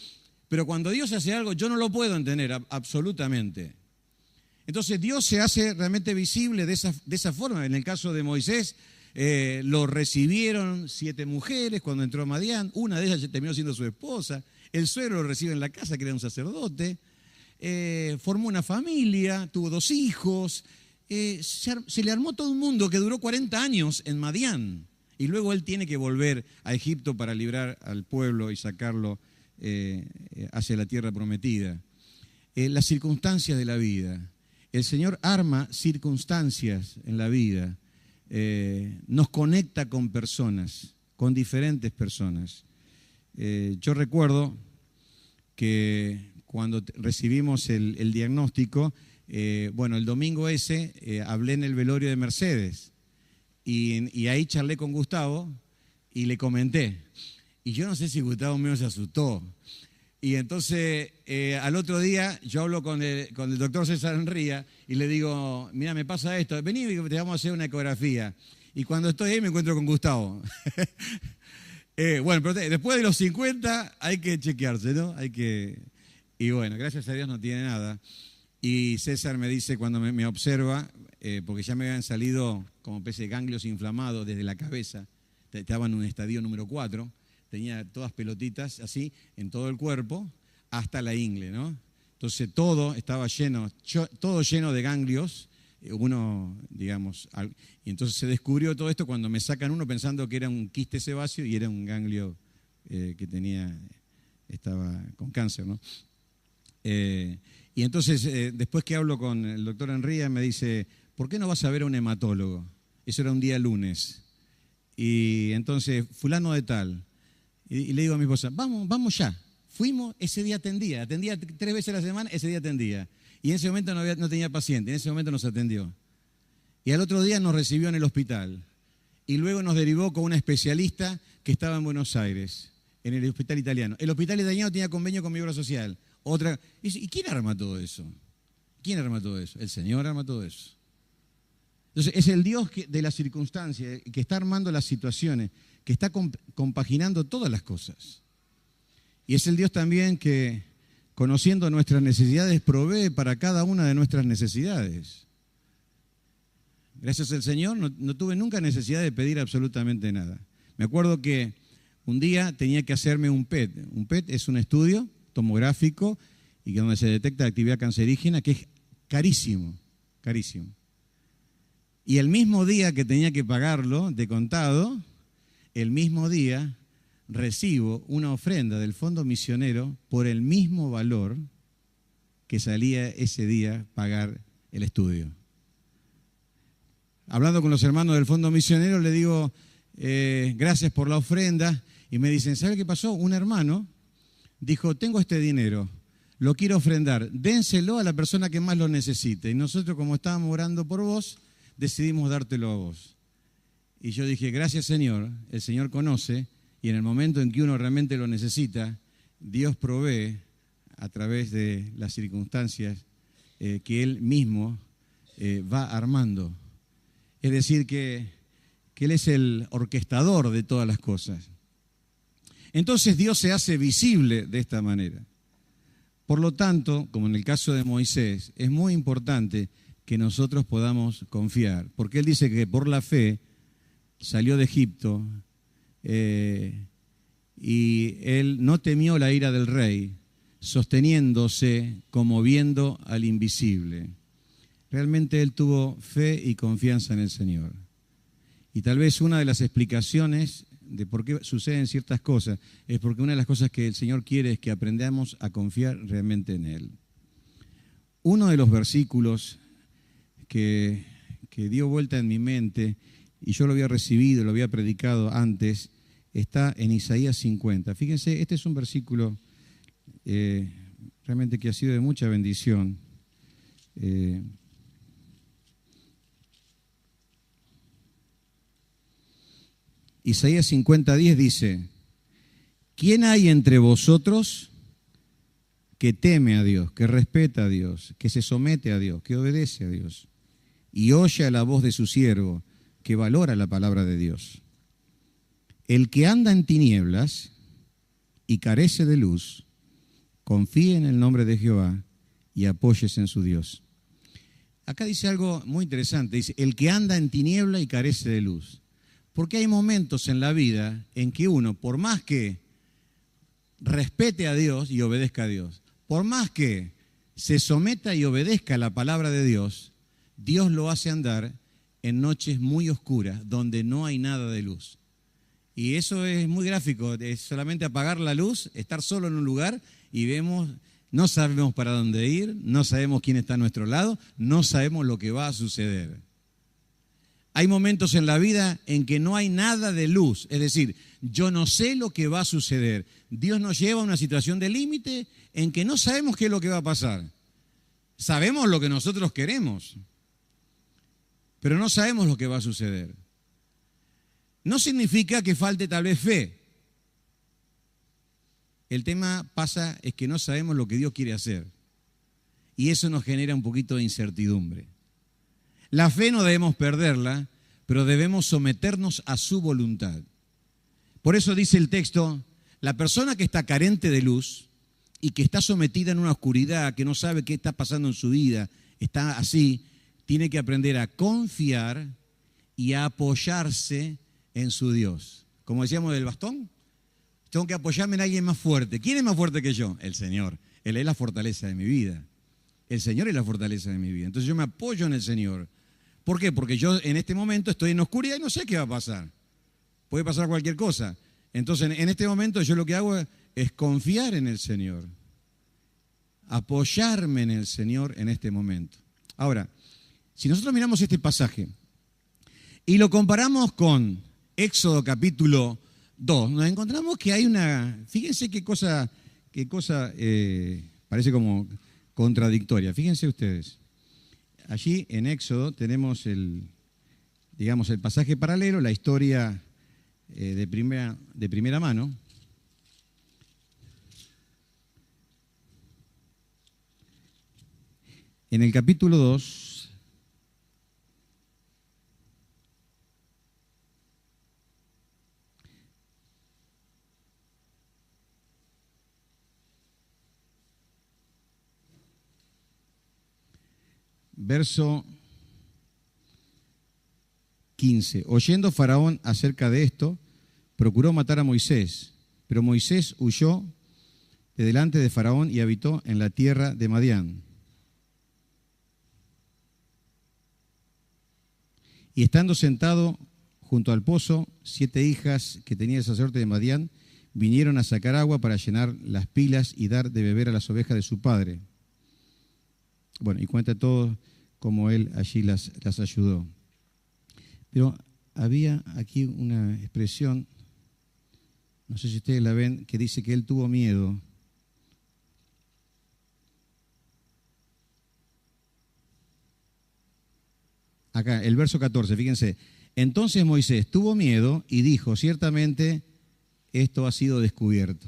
Pero cuando Dios hace algo, yo no lo puedo entender absolutamente. Entonces Dios se hace realmente visible de esa forma. En el caso de Moisés, lo recibieron 7 mujeres cuando entró a Madián. Una de ellas terminó siendo su esposa. El suegro lo recibe en la casa, que era un sacerdote. Formó una familia, tuvo 2 hijos. Se le armó todo un mundo que duró 40 años en Madián. Y luego él tiene que volver a Egipto para librar al pueblo y sacarlo hacia la tierra prometida. Las circunstancias de la vida. El Señor arma circunstancias en la vida. Nos conecta con personas, con diferentes personas. Yo recuerdo que cuando recibimos el diagnóstico, el domingo ese hablé en el velorio de Mercedes y ahí charlé con Gustavo y le comenté. Y yo no sé si Gustavo mío se asustó. Y entonces al otro día yo hablo con el doctor César Enría y le digo, mira, me pasa esto, vení, te vamos a hacer una ecografía. Y cuando estoy ahí me encuentro con Gustavo. Bueno, pero después de los 50 hay que chequearse, ¿no? Y bueno, gracias a Dios no tiene nada. Y César me dice cuando me observa, porque ya me habían salido como especie de ganglios inflamados desde la cabeza, estaba en un estadio número 4, tenía todas pelotitas así en todo el cuerpo, hasta la ingle, ¿no? Entonces todo estaba lleno, todo lleno de ganglios, uno, digamos, y entonces se descubrió todo esto cuando me sacan uno pensando que era un quiste sebáceo y era un ganglio que estaba con cáncer, ¿no? Y entonces, después que hablo con el doctor Enría, me dice, ¿por qué no vas a ver a un hematólogo? Eso era un día lunes. Y entonces, fulano de tal. Y le digo a mi esposa, vamos ya. Fuimos, ese día atendía 3 veces a la semana, ese día atendía. Y en ese momento no tenía paciente, en ese momento nos atendió. Y al otro día nos recibió en el hospital. Y luego nos derivó con una especialista que estaba en Buenos Aires, en el hospital italiano. El hospital italiano tenía convenio con mi obra social. ¿Y quién arma todo eso? ¿Quién arma todo eso? El Señor arma todo eso. Entonces, es el Dios de las circunstancias, que está armando las situaciones, que está compaginando todas las cosas. Y es el Dios también que, conociendo nuestras necesidades, provee para cada una de nuestras necesidades. Gracias al Señor no tuve nunca necesidad de pedir absolutamente nada. Me acuerdo que un día tenía que hacerme un PET. Un PET es un estudio tomográfico y donde se detecta actividad cancerígena, que es carísimo, carísimo. Y el mismo día que tenía que pagarlo de contado, el mismo día recibo una ofrenda del Fondo Misionero por el mismo valor que salía ese día pagar el estudio. Hablando con los hermanos del Fondo Misionero, le digo, gracias por la ofrenda, y me dicen, ¿sabe qué pasó? Un hermano dijo, tengo este dinero, lo quiero ofrendar, dénselo a la persona que más lo necesite. Y nosotros, como estábamos orando por vos, decidimos dártelo a vos. Y yo dije, gracias Señor, el Señor conoce, y en el momento en que uno realmente lo necesita, Dios provee a través de las circunstancias que Él mismo va armando. Es decir, que Él es el orquestador de todas las cosas. Entonces Dios se hace visible de esta manera. Por lo tanto, como en el caso de Moisés, es muy importante que nosotros podamos confiar, porque Él dice que por la fe salió de Egipto y Él no temió la ira del rey, sosteniéndose como viendo al invisible. Realmente Él tuvo fe y confianza en el Señor. Y tal vez una de las explicaciones de por qué suceden ciertas cosas es porque una de las cosas que el Señor quiere es que aprendamos a confiar realmente en Él. Uno de los versículos que dio vuelta en mi mente, y yo lo había recibido, lo había predicado antes, está en Isaías 50. Fíjense, este es un versículo realmente que ha sido de mucha bendición. Isaías 50:10 dice, ¿quién hay entre vosotros que teme a Dios, que respeta a Dios, que se somete a Dios, que obedece a Dios y oye a la voz de su siervo, que valora la palabra de Dios? El que anda en tinieblas y carece de luz, confíe en el nombre de Jehová y apóyese en su Dios. Acá dice algo muy interesante, dice, el que anda en tiniebla y carece de luz. Porque hay momentos en la vida en que uno, por más que respete a Dios y obedezca a Dios, por más que se someta y obedezca a la palabra de Dios, Dios lo hace andar en noches muy oscuras, donde no hay nada de luz. Y eso es muy gráfico, es solamente apagar la luz, estar solo en un lugar y no sabemos para dónde ir, no sabemos quién está a nuestro lado, no sabemos lo que va a suceder. Hay momentos en la vida en que no hay nada de luz, es decir, yo no sé lo que va a suceder. Dios nos lleva a una situación de límite en que no sabemos qué es lo que va a pasar. Sabemos lo que nosotros queremos, pero no sabemos lo que va a suceder. No significa que falte tal vez fe. El tema es que no sabemos lo que Dios quiere hacer. Y eso nos genera un poquito de incertidumbre. La fe no debemos perderla, pero debemos someternos a su voluntad. Por eso dice el texto, la persona que está carente de luz y que está sometida en una oscuridad, que no sabe qué está pasando en su vida, está así, tiene que aprender a confiar y a apoyarse en su Dios. Como decíamos del bastón, tengo que apoyarme en alguien más fuerte. ¿Quién es más fuerte que yo? El Señor. Él es la fortaleza de mi vida. El Señor es la fortaleza de mi vida. Entonces yo me apoyo en el Señor. ¿Por qué? Porque yo en este momento estoy en oscuridad y no sé qué va a pasar. Puede pasar cualquier cosa. Entonces en este momento yo lo que hago es confiar en el Señor. Apoyarme en el Señor en este momento. Ahora, si nosotros miramos este pasaje y lo comparamos con Éxodo capítulo 2, nos encontramos que hay una, fíjense qué cosa parece como contradictoria. Fíjense ustedes, allí en Éxodo tenemos el pasaje paralelo, la historia de primera mano. En el capítulo 2, verso 15. Oyendo Faraón acerca de esto, procuró matar a Moisés, pero Moisés huyó de delante de Faraón y habitó en la tierra de Madián. Y estando sentado junto al pozo, 7 hijas que tenía el sacerdote de Madián vinieron a sacar agua para llenar las pilas y dar de beber a las ovejas de su padre. Bueno, y cuenta todo cómo él allí las ayudó. Pero había aquí una expresión, no sé si ustedes la ven, que dice que él tuvo miedo. Acá, el verso 14, fíjense. Entonces Moisés tuvo miedo y dijo, ciertamente esto ha sido descubierto.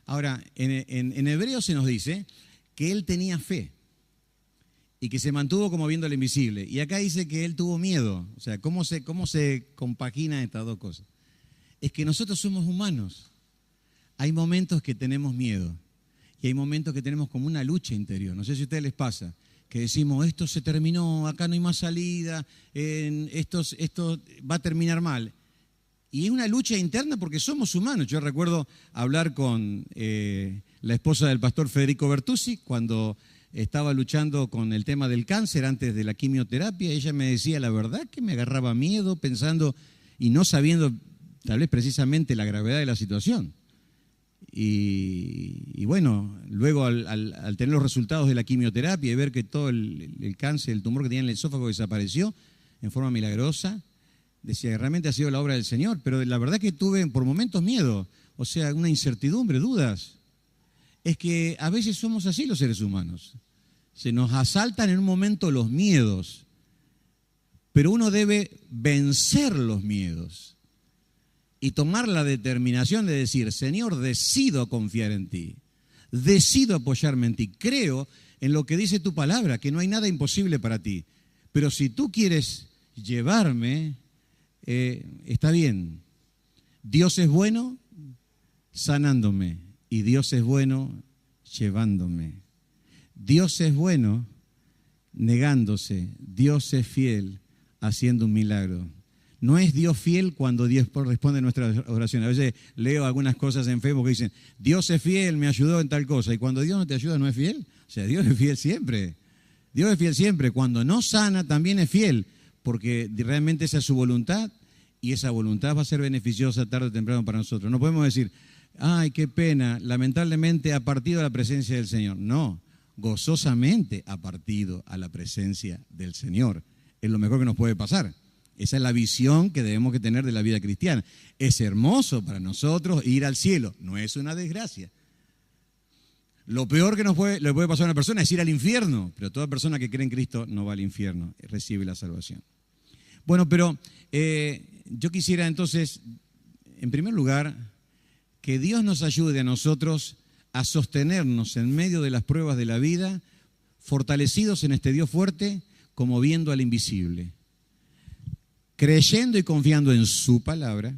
Ahora, en Hebreo se nos dice que él tenía fe y que se mantuvo como viendo lo invisible. Y acá dice que él tuvo miedo. O sea, ¿cómo se compagina estas dos cosas? Es que nosotros somos humanos. Hay momentos que tenemos miedo y hay momentos que tenemos como una lucha interior. No sé si a ustedes les pasa, que decimos, esto se terminó, acá no hay más salida, esto va a terminar mal. Y es una lucha interna porque somos humanos. Yo recuerdo hablar con la esposa del pastor Federico Bertuzzi cuando estaba luchando con el tema del cáncer antes de la quimioterapia. Ella me decía la verdad que me agarraba miedo pensando y no sabiendo tal vez precisamente la gravedad de la situación. Y bueno, luego al tener los resultados de la quimioterapia y ver que todo el cáncer, el tumor que tenía en el esófago desapareció en forma milagrosa, decía, realmente ha sido la obra del Señor, pero la verdad que tuve por momentos miedo, o sea, una incertidumbre, dudas. Es que a veces somos así los seres humanos. Se nos asaltan en un momento los miedos, pero uno debe vencer los miedos y tomar la determinación de decir, Señor, decido confiar en ti, decido apoyarme en ti, creo en lo que dice tu palabra, que no hay nada imposible para ti, pero si tú quieres llevarme, está bien. Dios es bueno sanándome y Dios es bueno llevándome. Dios es bueno negándose, Dios es fiel haciendo un milagro. No es Dios fiel cuando Dios responde a nuestras oraciones. A veces leo algunas cosas en Facebook que dicen, Dios es fiel, me ayudó en tal cosa. Y cuando Dios no te ayuda, ¿no es fiel? O sea, Dios es fiel siempre. Dios es fiel siempre. Cuando no sana, también es fiel, porque realmente esa es su voluntad y esa voluntad va a ser beneficiosa tarde o temprano para nosotros. No podemos decir, ay, qué pena, lamentablemente ha partido a la presencia del Señor. No, gozosamente ha partido a la presencia del Señor. Es lo mejor que nos puede pasar. Esa es la visión que debemos que tener de la vida cristiana. Es hermoso para nosotros ir al cielo, no es una desgracia. Lo peor que le puede pasar a una persona es ir al infierno, pero toda persona que cree en Cristo no va al infierno, recibe la salvación. Bueno, pero yo quisiera entonces, en primer lugar, que Dios nos ayude a nosotros a sostenernos en medio de las pruebas de la vida, fortalecidos en este Dios fuerte, como viendo al invisible, creyendo y confiando en su palabra,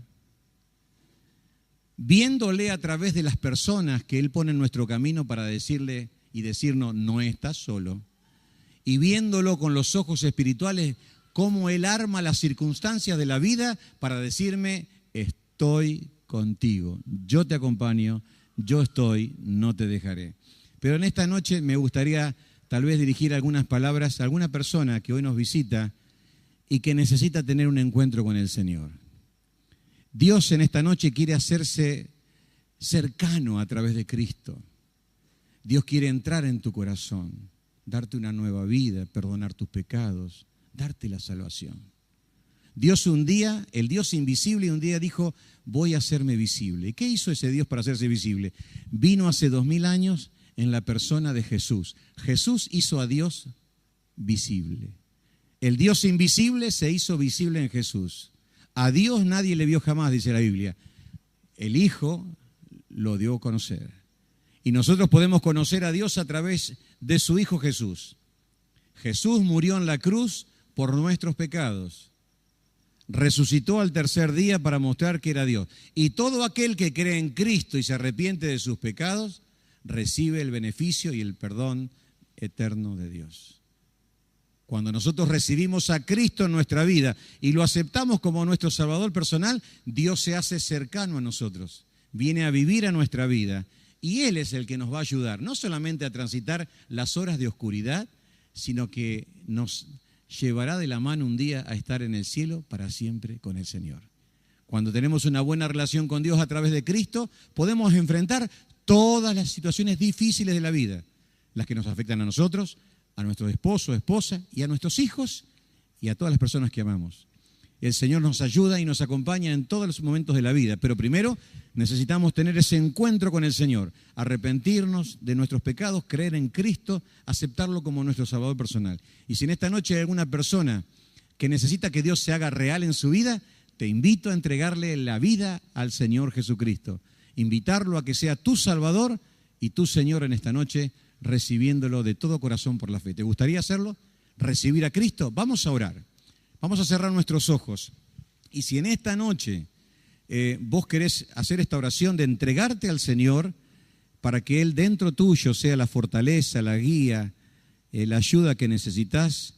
viéndole a través de las personas que Él pone en nuestro camino para decirle y decirnos, no estás solo, y viéndolo con los ojos espirituales, cómo Él arma las circunstancias de la vida para decirme, estoy contigo, yo te acompaño, yo estoy, no te dejaré. Pero en esta noche me gustaría tal vez dirigir algunas palabras a alguna persona que hoy nos visita y que necesita tener un encuentro con el Señor. Dios en esta noche quiere hacerse cercano a través de Cristo. Dios quiere entrar en tu corazón, darte una nueva vida, perdonar tus pecados, darte la salvación. Dios un día, el Dios invisible, un día dijo, voy a hacerme visible. ¿Y qué hizo ese Dios para hacerse visible? Vino hace 2000 años en la persona de Jesús. Jesús hizo a Dios visible. El Dios invisible se hizo visible en Jesús. A Dios nadie le vio jamás, dice la Biblia. El Hijo lo dio a conocer. Y nosotros podemos conocer a Dios a través de su Hijo Jesús. Jesús murió en la cruz por nuestros pecados. Resucitó al tercer día para mostrar que era Dios. Y todo aquel que cree en Cristo y se arrepiente de sus pecados, recibe el beneficio y el perdón eterno de Dios. Cuando nosotros recibimos a Cristo en nuestra vida y lo aceptamos como nuestro Salvador personal, Dios se hace cercano a nosotros, viene a vivir a nuestra vida y Él es el que nos va a ayudar, no solamente a transitar las horas de oscuridad, sino que nos llevará de la mano un día a estar en el cielo para siempre con el Señor. Cuando tenemos una buena relación con Dios a través de Cristo, podemos enfrentar todas las situaciones difíciles de la vida, las que nos afectan a nosotros, a nuestro esposo, esposa y a nuestros hijos y a todas las personas que amamos. El Señor nos ayuda y nos acompaña en todos los momentos de la vida, pero primero necesitamos tener ese encuentro con el Señor, arrepentirnos de nuestros pecados, creer en Cristo, aceptarlo como nuestro Salvador personal. Y si en esta noche hay alguna persona que necesita que Dios se haga real en su vida, te invito a entregarle la vida al Señor Jesucristo, invitarlo a que sea tu Salvador y tu Señor en esta noche, recibiéndolo de todo corazón por la fe. ¿Te gustaría hacerlo? ¿Recibir a Cristo? Vamos a orar. Vamos a cerrar nuestros ojos. Y si en esta noche vos querés hacer esta oración de entregarte al Señor para que Él dentro tuyo sea la fortaleza, la guía, la ayuda que necesitas,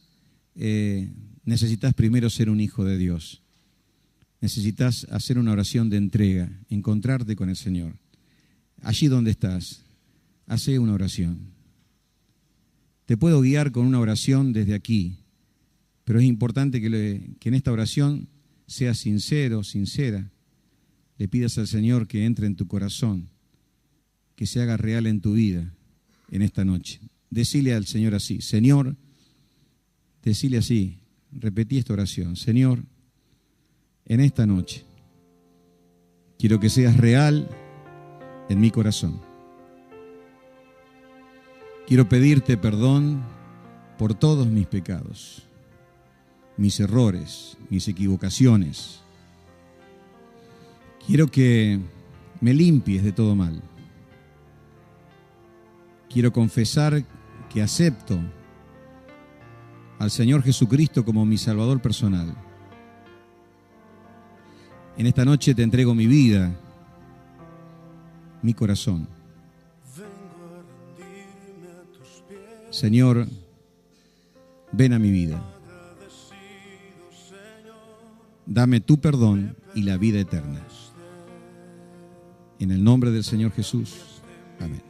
necesitas primero ser un hijo de Dios. Necesitas hacer una oración de entrega, encontrarte con el Señor. Allí donde estás, hace una oración. Te puedo guiar con una oración desde aquí, pero es importante que en esta oración seas sincero, sincera. Le pidas al Señor que entre en tu corazón, que se haga real en tu vida en esta noche. Decile al Señor así, Señor, decile así, repetí esta oración, Señor, en esta noche quiero que seas real en mi corazón. Quiero pedirte perdón por todos mis pecados, mis errores, mis equivocaciones. Quiero que me limpies de todo mal. Quiero confesar que acepto al Señor Jesucristo como mi Salvador personal. En esta noche te entrego mi vida, mi corazón. Señor, ven a mi vida. Dame tu perdón y la vida eterna. En el nombre del Señor Jesús. Amén.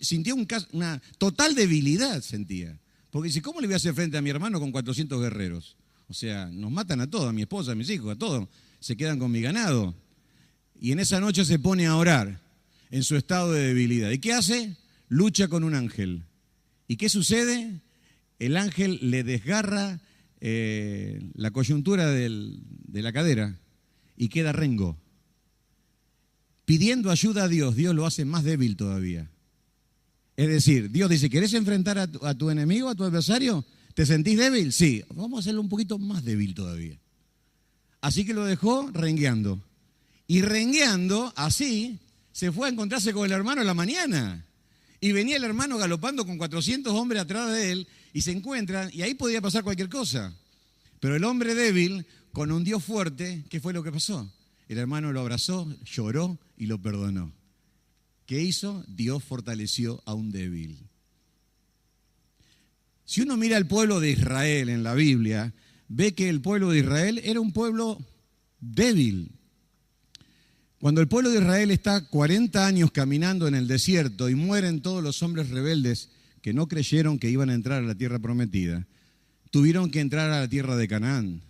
Sintió una total debilidad, sentía. Porque dice, ¿cómo le voy a hacer frente a mi hermano con 400 guerreros? O sea, nos matan a todos, a mi esposa, a mis hijos, a todos. Se quedan con mi ganado. Y en esa noche se pone a orar en su estado de debilidad. ¿Y qué hace? Lucha con un ángel. ¿Y qué sucede? El ángel le desgarra la coyuntura de la cadera y queda rengo. Pidiendo ayuda a Dios, Dios lo hace más débil todavía. Es decir, Dios dice, ¿querés enfrentar a tu enemigo, a tu adversario? ¿Te sentís débil? Sí, vamos a hacerlo un poquito más débil todavía. Así que lo dejó rengueando. Y rengueando, así, se fue a encontrarse con el hermano en la mañana. Y venía el hermano galopando con 400 hombres atrás de él y se encuentran, y ahí podía pasar cualquier cosa. Pero el hombre débil, con un Dios fuerte, ¿qué fue lo que pasó? el hermano lo abrazó, lloró y lo perdonó. ¿Qué hizo? Dios fortaleció a un débil. Si uno mira al pueblo de Israel en la Biblia, ve que el pueblo de Israel era un pueblo débil. Cuando el pueblo de Israel está 40 años caminando en el desierto y mueren todos los hombres rebeldes que no creyeron que iban a entrar a la tierra prometida, tuvieron que entrar a la tierra de Canaán.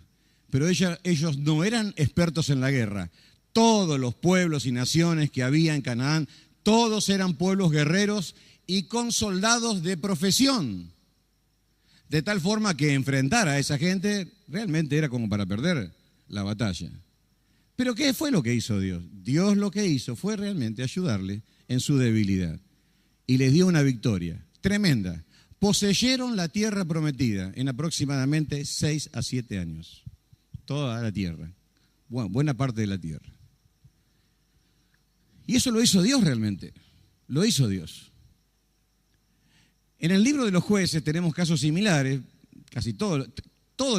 Pero ellos no eran expertos en la guerra. Todos los pueblos y naciones que había en Canaán, todos eran pueblos guerreros y con soldados de profesión. De tal forma que enfrentar a esa gente realmente era como para perder la batalla. Pero ¿qué fue lo que hizo Dios? Dios lo que hizo fue realmente ayudarle en su debilidad. Y les dio una victoria tremenda. Poseyeron la tierra prometida en aproximadamente 6 a 7 años. Toda la tierra. Bueno, buena parte de la tierra. Y eso lo hizo Dios realmente. Lo hizo Dios. En el libro de los jueces tenemos casos similares. Casi todos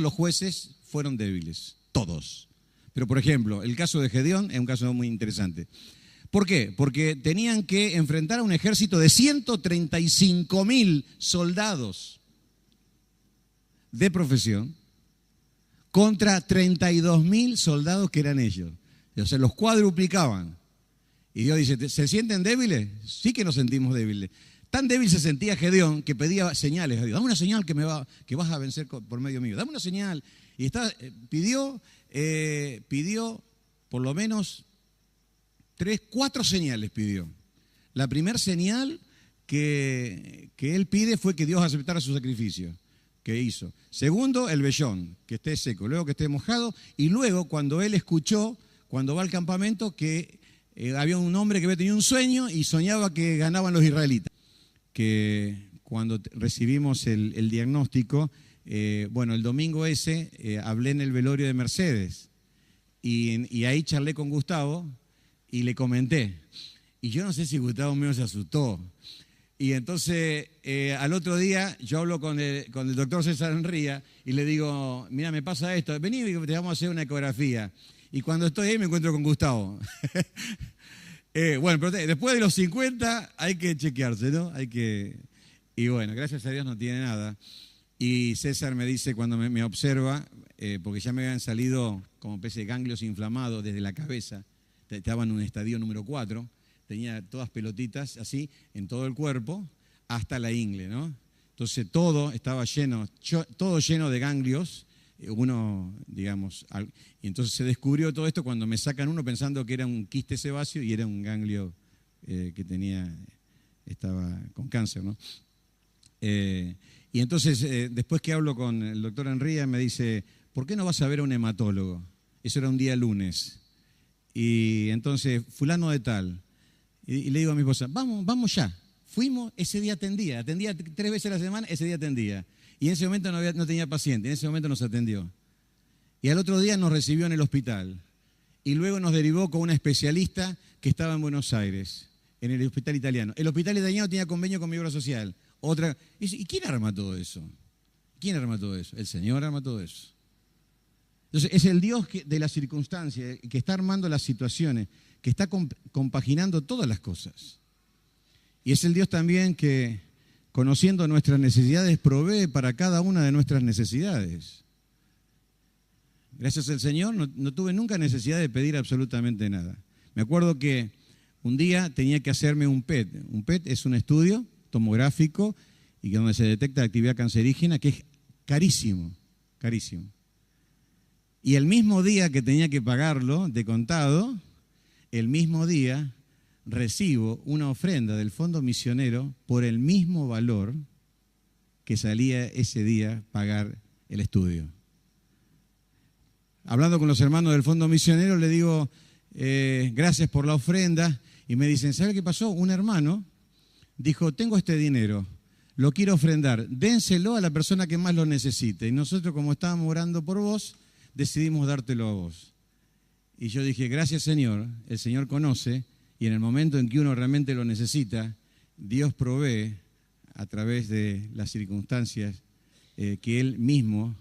los jueces fueron débiles. Todos. Pero, por ejemplo, el caso de Gedeón es un caso muy interesante. ¿Por qué? Porque tenían que enfrentar a un ejército de 135.000 soldados de profesión contra 32.000 soldados que eran ellos. O sea, los cuadruplicaban. Y Dios dice, ¿se sienten débiles? Sí que nos sentimos débiles. Tan débil se sentía Gedeón que pedía señales a Dios. Dame una señal que vas a vencer por medio mío. Dame una señal. Y pidió por lo menos 3, 4 señales pidió. La primera señal que él pide fue que Dios aceptara su sacrificio que hizo. Segundo, el vellón, que esté seco, luego que esté mojado, y luego cuando él escuchó, cuando va al campamento, que había un hombre que había tenido un sueño y soñaba que ganaban los israelitas. Que cuando recibimos el diagnóstico, el domingo ese hablé en el velorio de Mercedes y ahí charlé con Gustavo y le comenté. Y yo no sé si Gustavo mío se asustó. Y entonces al otro día yo hablo con el doctor César Enría y le digo, mira, me pasa esto, vení, te vamos a hacer una ecografía. Y cuando estoy ahí me encuentro con Gustavo. Pero después de los 50 hay que chequearse, ¿no? Y bueno, gracias a Dios no tiene nada. Y César me dice cuando me observa, porque ya me habían salido como especie de ganglios inflamados desde la cabeza, estaba en un estadio número 4, tenía todas pelotitas así en todo el cuerpo, hasta la ingle, ¿no? Entonces todo estaba todo lleno de ganglios, y entonces se descubrió todo esto cuando me sacan uno pensando que era un quiste sebáceo y era un ganglio que estaba con cáncer, ¿no? Y entonces, después que hablo con el doctor Enría, me dice, ¿por qué no vas a ver a un hematólogo? Eso era un día lunes. Y entonces, fulano de tal. Y le digo a mi esposa, vamos ya. Fuimos, ese día atendía 3 veces a la semana, ese día atendía. Y en ese momento no tenía paciente, en ese momento nos atendió. Y al otro día nos recibió en el hospital. Y luego nos derivó con una especialista que estaba en Buenos Aires, en el hospital italiano. El hospital italiano tenía convenio con mi obra social. ¿Y quién arma todo eso? ¿Quién arma todo eso? El Señor arma todo eso. Entonces, es el Dios de las circunstancias, que está armando las situaciones, que está compaginando todas las cosas. Y es el Dios también que, conociendo nuestras necesidades, provee para cada una de nuestras necesidades. Gracias al Señor no tuve nunca necesidad de pedir absolutamente nada. Me acuerdo que un día tenía que hacerme un PET. Un PET es un estudio tomográfico y donde se detecta actividad cancerígena, que es carísimo, carísimo. Y el mismo día que tenía que pagarlo de contado, el mismo día recibo una ofrenda del Fondo Misionero por el mismo valor que salía ese día pagar el estudio. Hablando con los hermanos del Fondo Misionero, le digo, gracias por la ofrenda, y me dicen, ¿sabe qué pasó? Un hermano dijo, tengo este dinero, lo quiero ofrendar, dénselo a la persona que más lo necesite. Y nosotros, como estábamos orando por vos, decidimos dártelo a vos. Y yo dije, gracias Señor, el Señor conoce, y en el momento en que uno realmente lo necesita, Dios provee a través de las circunstancias que Él mismo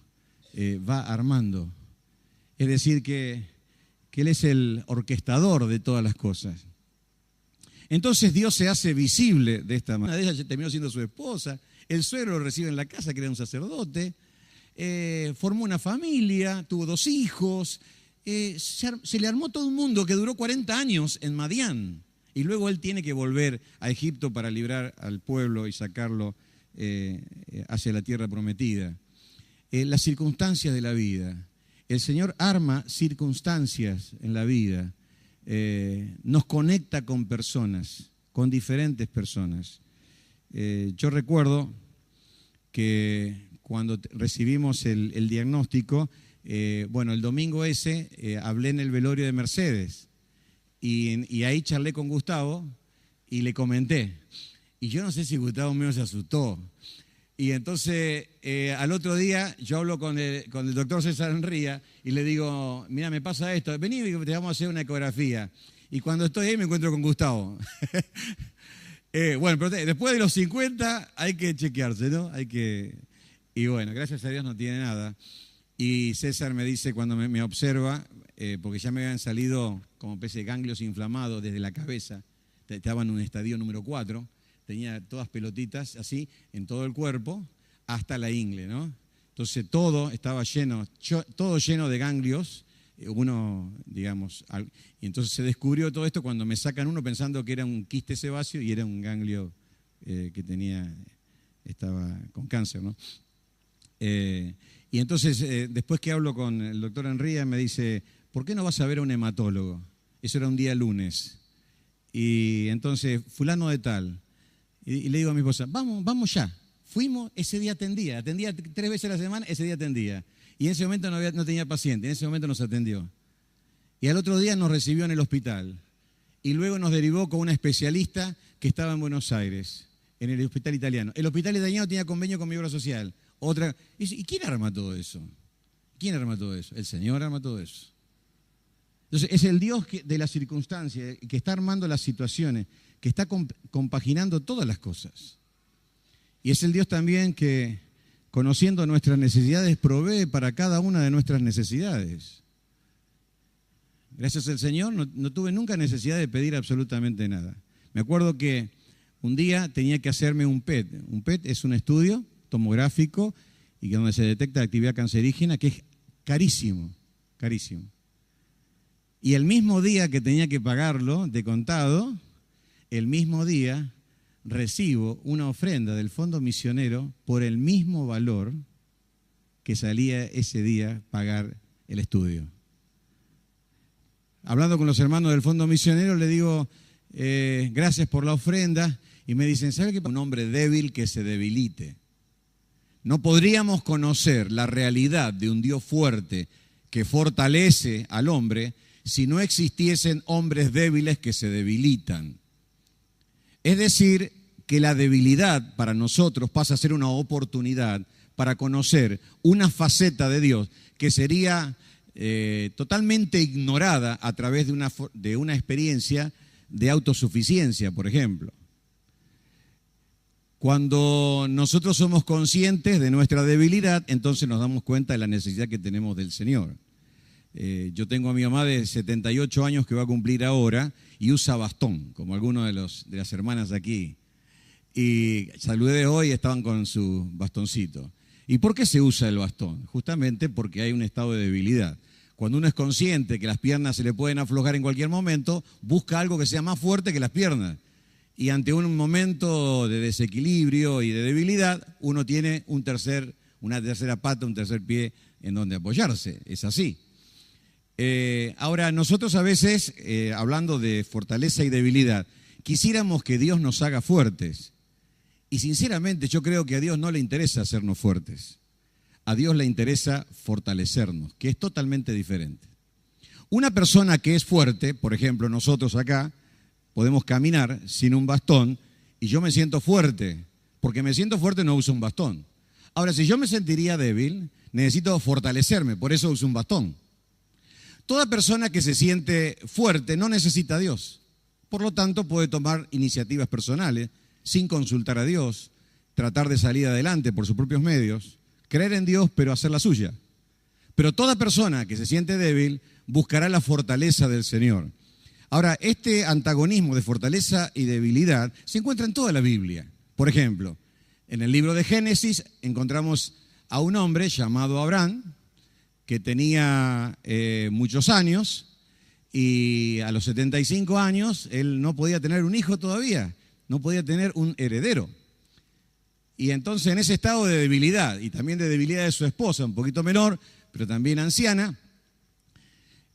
va armando. Es decir, que que Él es el orquestador de todas las cosas. Entonces Dios se hace visible de esta manera. Una de ellas terminó siendo su esposa, el suegro lo recibe en la casa, que era un sacerdote, formó una familia, tuvo 2 hijos, se le armó todo un mundo que duró 40 años en Madián. Y luego él tiene que volver a Egipto para librar al pueblo y sacarlo hacia la tierra prometida. Las circunstancias de la vida. El Señor arma circunstancias en la vida. Nos conecta con personas, con diferentes personas. Yo recuerdo que cuando recibimos el diagnóstico, el domingo ese hablé en el velorio de Mercedes y ahí charlé con Gustavo y le comenté. Y yo no sé si Gustavo mío se asustó. Y entonces al otro día yo hablo con el doctor César Enría y le digo, mira, me pasa esto, vení, te vamos a hacer una ecografía. Y cuando estoy ahí me encuentro con Gustavo. Pero después de los 50 hay que chequearse, ¿no? Y bueno, gracias a Dios no tiene nada. Y César me dice cuando me observa, porque ya me habían salido como especie de ganglios inflamados desde la cabeza, estaba en un estadio número 4, tenía todas pelotitas así en todo el cuerpo, hasta la ingle, ¿no? Entonces todo estaba todo lleno de ganglios, y entonces se descubrió todo esto cuando me sacan uno pensando que era un quiste sebáceo y era un ganglio que estaba con cáncer, ¿no? Y entonces, después que hablo con el doctor Enría, me dice, ¿por qué no vas a ver a un hematólogo? Eso era un día lunes. Y entonces, fulano de tal. Y le digo a mi esposa, vamos ya. Fuimos, ese día atendía 3 veces a la semana, ese día atendía. Y en ese momento no tenía paciente, en ese momento nos atendió. Y al otro día nos recibió en el hospital. Y luego nos derivó con una especialista que estaba en Buenos Aires, en el hospital italiano. El hospital italiano tenía convenio con mi obra social. ¿Y quién arma todo eso? ¿Quién arma todo eso? El Señor arma todo eso. Entonces, es el Dios de las circunstancias, que está armando las situaciones, que está compaginando todas las cosas. Y es el Dios también que, conociendo nuestras necesidades, provee para cada una de nuestras necesidades. Gracias al Señor no tuve nunca necesidad de pedir absolutamente nada. Me acuerdo que un día tenía que hacerme un PET. Un PET es un estudio tomográfico y donde se detecta actividad cancerígena, que es carísimo, carísimo. Y el mismo día que tenía que pagarlo de contado, el mismo día recibo una ofrenda del Fondo Misionero por el mismo valor que salía ese día pagar el estudio. Hablando con los hermanos del Fondo Misionero, le digo, gracias por la ofrenda, y me dicen, ¿sabe qué? Un hombre débil que se debilite. No podríamos conocer la realidad de un Dios fuerte que fortalece al hombre si no existiesen hombres débiles que se debilitan. Es decir, que la debilidad para nosotros pasa a ser una oportunidad para conocer una faceta de Dios que sería totalmente ignorada a través de una experiencia de autosuficiencia, por ejemplo. Cuando nosotros somos conscientes de nuestra debilidad, entonces nos damos cuenta de la necesidad que tenemos del Señor. Yo tengo a mi mamá de 78 años que va a cumplir ahora y usa bastón, como algunos de las hermanas aquí. Y saludé hoy y estaban con su bastoncito. ¿Y por qué se usa el bastón? Justamente porque hay un estado de debilidad. Cuando uno es consciente que las piernas se le pueden aflojar en cualquier momento, busca algo que sea más fuerte que las piernas. Y ante un momento de desequilibrio y de debilidad, uno tiene una tercera pata, un tercer pie en donde apoyarse. Es así. Ahora, nosotros a veces, hablando de fortaleza y debilidad, quisiéramos que Dios nos haga fuertes. Y sinceramente yo creo que a Dios no le interesa hacernos fuertes. A Dios le interesa fortalecernos, que es totalmente diferente. Una persona que es fuerte, por ejemplo, nosotros acá, podemos caminar sin un bastón y yo me siento fuerte. Porque me siento fuerte no uso un bastón. Ahora, si yo me sentiría débil, necesito fortalecerme, por eso uso un bastón. Toda persona que se siente fuerte no necesita a Dios. Por lo tanto, puede tomar iniciativas personales sin consultar a Dios, tratar de salir adelante por sus propios medios, creer en Dios, pero hacer la suya. Pero toda persona que se siente débil buscará la fortaleza del Señor. Ahora, este antagonismo de fortaleza y debilidad se encuentra en toda la Biblia. Por ejemplo, en el libro de Génesis encontramos a un hombre llamado Abraham, que tenía muchos años, y a los 75 años él no podía tener un hijo todavía, no podía tener un heredero. Y entonces en ese estado de debilidad, y también de debilidad de su esposa, un poquito menor, pero también anciana,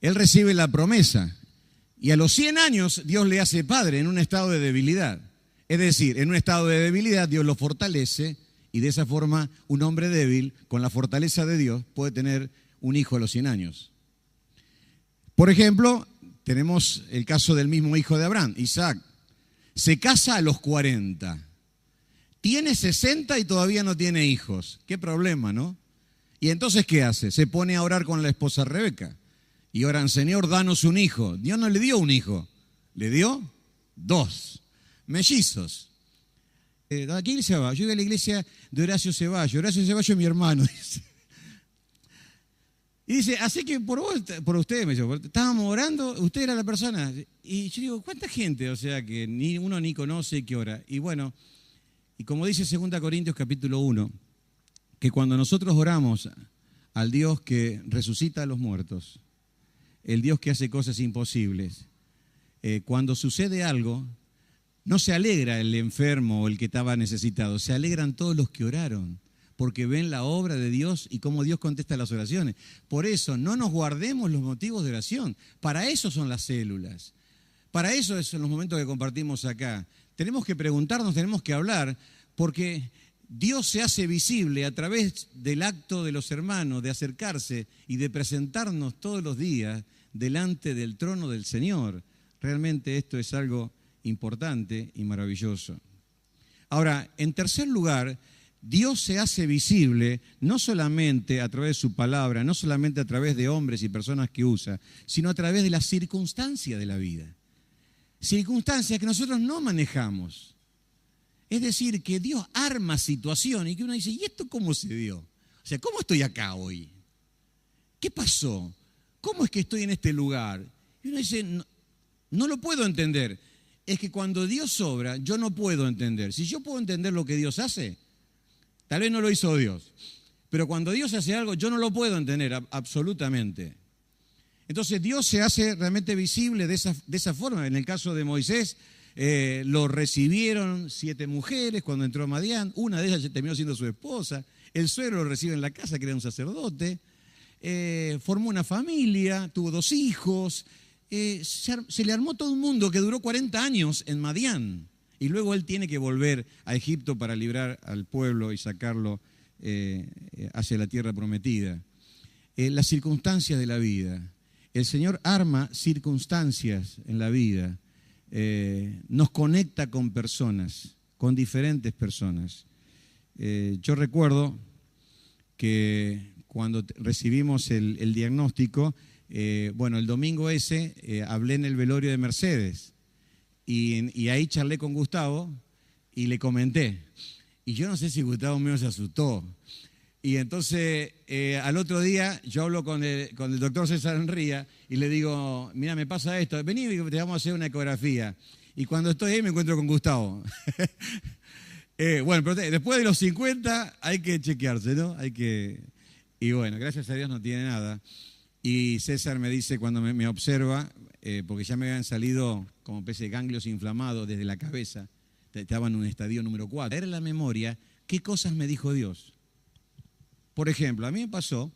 él recibe la promesa. Y a los 100 años Dios le hace padre en un estado de debilidad. Es decir, en un estado de debilidad Dios lo fortalece y de esa forma un hombre débil, con la fortaleza de Dios, puede tener un hijo a los 100 años. Por ejemplo, tenemos el caso del mismo hijo de Abraham, Isaac. Se casa a los 40. Tiene 60 y todavía no tiene hijos. Qué problema, ¿no? Y entonces, ¿qué hace? Se pone a orar con la esposa Rebeca. Y oran, Señor, danos un hijo. Dios no le dio un hijo, le dio 2 mellizos. ¿A qué iglesia va? Yo iba a la iglesia de Horacio Ceballos. Horacio Ceballos es mi hermano, dice. Y dice, así que por vos, por ustedes, me dijo, estábamos orando, usted era la persona. Y yo digo, ¿cuánta gente? O sea, que uno ni conoce que ora. Y bueno, y como dice 2 Corintios capítulo 1, que cuando nosotros oramos al Dios que resucita a los muertos, el Dios que hace cosas imposibles, cuando sucede algo, no se alegra el enfermo o el que estaba necesitado, se alegran todos los que oraron, porque ven la obra de Dios y cómo Dios contesta las oraciones. Por eso, no nos guardemos los motivos de oración. Para eso son las células. Para eso son los momentos que compartimos acá. Tenemos que preguntarnos, tenemos que hablar, porque Dios se hace visible a través del acto de los hermanos, de acercarse y de presentarnos todos los días delante del trono del Señor. Realmente esto es algo importante y maravilloso. Ahora, en tercer lugar, Dios se hace visible no solamente a través de su palabra, no solamente a través de hombres y personas que usa, sino a través de las circunstancias de la vida. Circunstancias que nosotros no manejamos. Es decir, que Dios arma situaciones y que uno dice, ¿y esto cómo se dio? O sea, ¿cómo estoy acá hoy? ¿Qué pasó? ¿Cómo es que estoy en este lugar? Y uno dice, no lo puedo entender. Es que cuando Dios obra, yo no puedo entender. Si yo puedo entender lo que Dios hace, tal vez no lo hizo Dios. Pero cuando Dios hace algo, yo no lo puedo entender absolutamente. Entonces Dios se hace realmente visible de esa forma. En el caso de Moisés, lo recibieron 7 mujeres cuando entró a Madián. Una de ellas terminó siendo su esposa. El suegro lo recibe en la casa, que era un sacerdote. Formó una familia, tuvo 2 hijos. Se le armó todo un mundo que duró 40 años en Madián. Y luego él tiene que volver a Egipto para librar al pueblo y sacarlo hacia la tierra prometida. Las circunstancias de la vida. El Señor arma circunstancias en la vida. Nos conecta con personas, con diferentes personas. Yo recuerdo que cuando recibimos el diagnóstico, el domingo ese hablé en el velorio de Mercedes y ahí charlé con Gustavo y le comenté. Y yo no sé si Gustavo mío se asustó. Y entonces al otro día yo hablo con el doctor César Enría y le digo, mira, me pasa esto, vení, te vamos a hacer una ecografía. Y cuando estoy ahí me encuentro con Gustavo. Pero después de los 50 hay que chequearse, ¿no? Y bueno, gracias a Dios no tiene nada. Y César me dice cuando me observa, porque ya me habían salido como especie de ganglios inflamados desde la cabeza, estaba en un estadio número 4. Era la memoria, ¿qué cosas me dijo Dios? Por ejemplo, a mí me pasó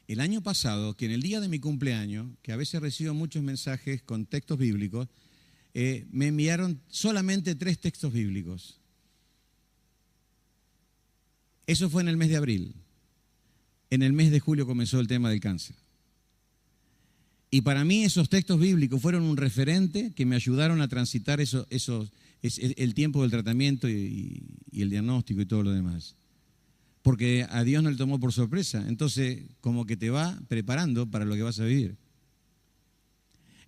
el año pasado que en el día de mi cumpleaños, que a veces recibo muchos mensajes con textos bíblicos, me enviaron solamente 3 textos bíblicos. Eso fue en el mes de abril. En el mes de julio comenzó el tema del cáncer. Y para mí esos textos bíblicos fueron un referente que me ayudaron a transitar el tiempo del tratamiento y el diagnóstico y todo lo demás. Porque a Dios no le tomó por sorpresa. Entonces, como que te va preparando para lo que vas a vivir.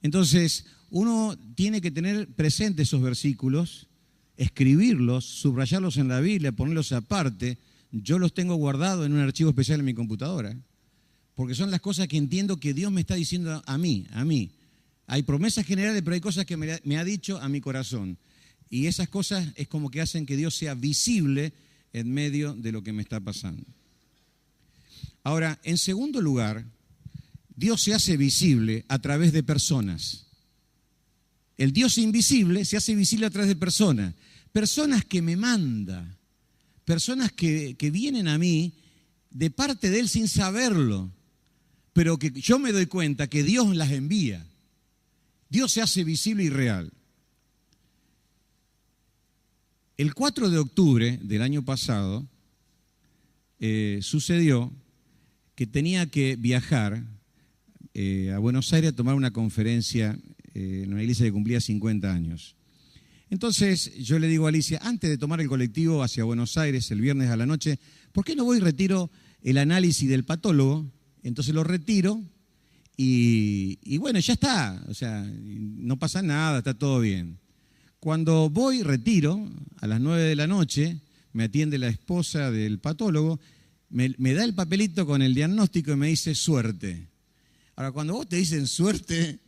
Entonces, uno tiene que tener presentes esos versículos, escribirlos, subrayarlos en la Biblia, ponerlos aparte. Yo los tengo guardados en un archivo especial en mi computadora, porque son las cosas que entiendo que Dios me está diciendo a mí. Hay promesas generales, pero hay cosas que me ha dicho a mi corazón. Y esas cosas es como que hacen que Dios sea visible en medio de lo que me está pasando. Ahora, en segundo lugar, Dios se hace visible a través de personas. El Dios invisible se hace visible a través de personas. Personas que me manda, personas que vienen a mí de parte de Él sin saberlo, pero que yo me doy cuenta que Dios las envía. Dios se hace visible y real. El 4 de octubre del año pasado sucedió que tenía que viajar a Buenos Aires a tomar una conferencia en una iglesia que cumplía 50 años. Entonces yo le digo a Alicia, antes de tomar el colectivo hacia Buenos Aires el viernes a la noche, ¿por qué no voy y retiro el análisis del patólogo? Entonces lo retiro y bueno, ya está, o sea, no pasa nada, está todo bien. Cuando voy, retiro, a las 9 de la noche, me atiende la esposa del patólogo, me da el papelito con el diagnóstico y me dice suerte. Ahora, cuando vos te dicen suerte,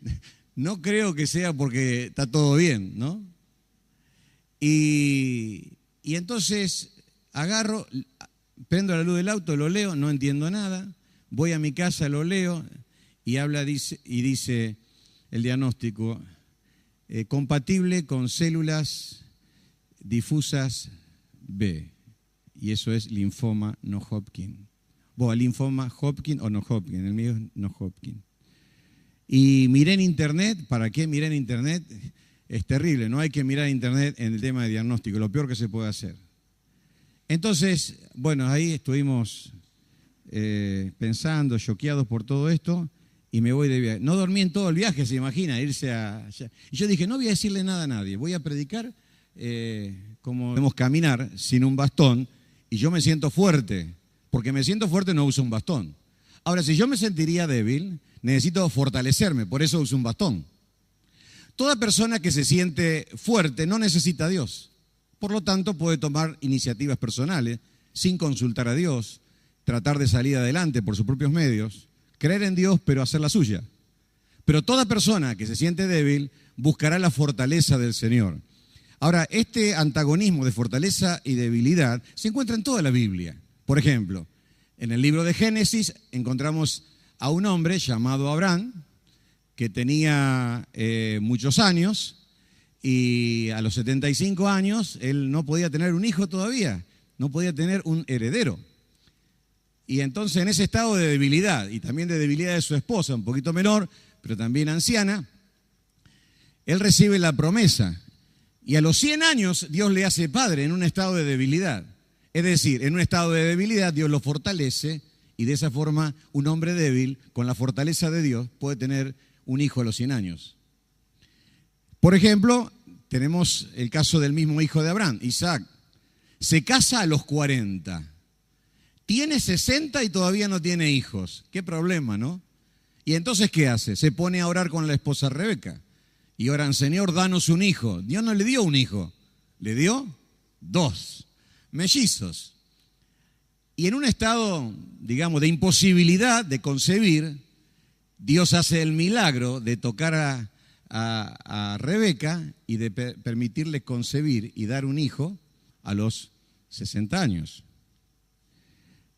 no creo que sea porque está todo bien, ¿no? Y entonces agarro, prendo la luz del auto, lo leo, no entiendo nada, voy a mi casa, lo leo y dice el diagnóstico, compatible con células difusas B, y eso es linfoma no Hodgkin. Bueno, linfoma Hodgkin o no Hodgkin, el mío es no Hodgkin. Y miré en internet, ¿para qué miré en internet? Es terrible, no hay que mirar internet en el tema de diagnóstico, lo peor que se puede hacer. Entonces, bueno, ahí estuvimos pensando, choqueados por todo esto, y me voy de viaje. No dormí en todo el viaje, se imagina, irse allá. Y yo dije, no voy a decirle nada a nadie, voy a predicar como debemos caminar sin un bastón, y yo me siento fuerte, porque me siento fuerte no uso un bastón. Ahora, si yo me sentiría débil, necesito fortalecerme, por eso uso un bastón. Toda persona que se siente fuerte no necesita a Dios. Por lo tanto, puede tomar iniciativas personales sin consultar a Dios, tratar de salir adelante por sus propios medios, creer en Dios, pero hacer la suya. Pero toda persona que se siente débil buscará la fortaleza del Señor. Ahora, este antagonismo de fortaleza y debilidad se encuentra en toda la Biblia. Por ejemplo, en el libro de Génesis encontramos a un hombre llamado Abraham, que tenía muchos años, y a los 75 años él no podía tener un hijo todavía, no podía tener un heredero. Y entonces en ese estado de debilidad, y también de debilidad de su esposa, un poquito menor, pero también anciana, él recibe la promesa. Y a los 100 años Dios le hace padre en un estado de debilidad. Es decir, en un estado de debilidad Dios lo fortalece, y de esa forma un hombre débil, con la fortaleza de Dios, puede tener un hijo a los 100 años. Por ejemplo, tenemos el caso del mismo hijo de Abraham, Isaac. Se casa a los 40. Tiene 60 y todavía no tiene hijos. Qué problema, ¿no? Y entonces, ¿qué hace? Se pone a orar con la esposa Rebeca. Y oran, Señor, danos un hijo. Dios no le dio un hijo, le dio 2 mellizos. Y en un estado, digamos, de imposibilidad de concebir, Dios hace el milagro de tocar a Rebeca y de permitirle concebir y dar un hijo a los 60 años.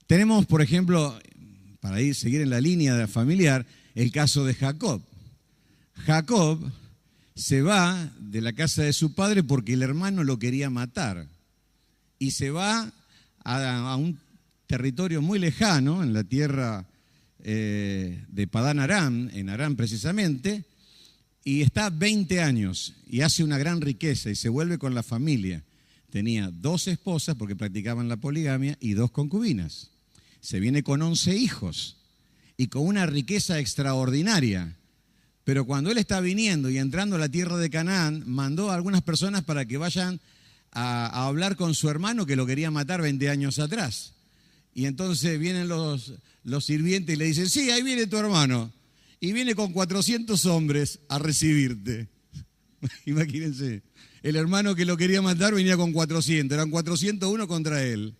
Tenemos, por ejemplo, para seguir en la línea familiar, el caso de Jacob. Jacob se va de la casa de su padre porque el hermano lo quería matar y se va a un territorio muy lejano, en la tierra de Padán Aram, en Aram precisamente, y está 20 años y hace una gran riqueza y se vuelve con la familia. Tenía 2 esposas porque practicaban la poligamia y 2 concubinas. Se viene con 11 hijos y con una riqueza extraordinaria. Pero cuando él está viniendo y entrando a la tierra de Canaán, mandó a algunas personas para que vayan a hablar con su hermano que lo quería matar 20 años atrás. Y entonces vienen los sirvientes y le dicen, sí, ahí viene tu hermano. Y viene con 400 hombres a recibirte. Imagínense, el hermano que lo quería matar venía con 400, eran 401 contra él.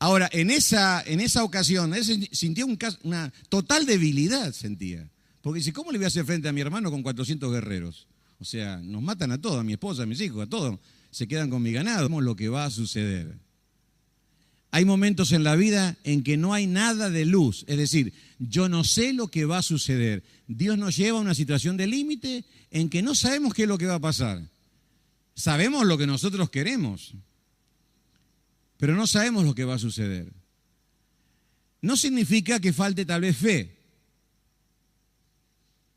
Ahora, en esa ocasión, él sintió una total debilidad, sentía. Porque dice, ¿cómo le voy a hacer frente a mi hermano con 400 guerreros? O sea, nos matan a todos, a mi esposa, a mis hijos, a todos. Se quedan con mi ganado. Vemos lo que va a suceder. Hay momentos en la vida en que no hay nada de luz. Es decir, yo no sé lo que va a suceder. Dios nos lleva a una situación de límite en que no sabemos qué es lo que va a pasar. Sabemos lo que nosotros queremos, pero no sabemos lo que va a suceder. No significa que falte tal vez fe.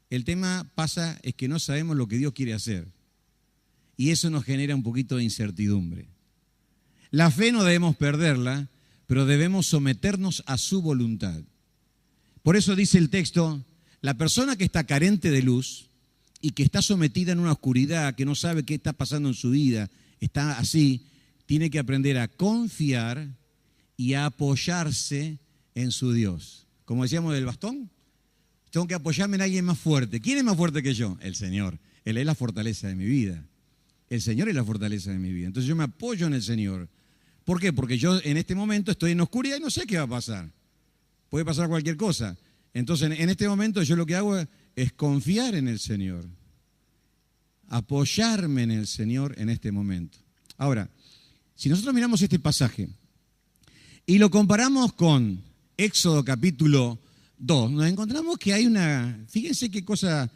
El tema pasa es que no sabemos lo que Dios quiere hacer. Y eso nos genera un poquito de incertidumbre. La fe no debemos perderla, pero debemos someternos a su voluntad. Por eso dice el texto, la persona que está carente de luz y que está sometida en una oscuridad, que no sabe qué está pasando en su vida, está así, tiene que aprender a confiar y a apoyarse en su Dios. Como decíamos del bastón, tengo que apoyarme en alguien más fuerte. ¿Quién es más fuerte que yo? El Señor. Él es la fortaleza de mi vida. El Señor es la fortaleza de mi vida. Entonces yo me apoyo en el Señor. ¿Por qué? Porque yo en este momento estoy en oscuridad y no sé qué va a pasar. Puede pasar cualquier cosa. Entonces en este momento yo lo que hago es confiar en el Señor. Apoyarme en el Señor en este momento. Ahora, si nosotros miramos este pasaje y lo comparamos con Éxodo capítulo 2, nos encontramos que hay fíjense qué cosa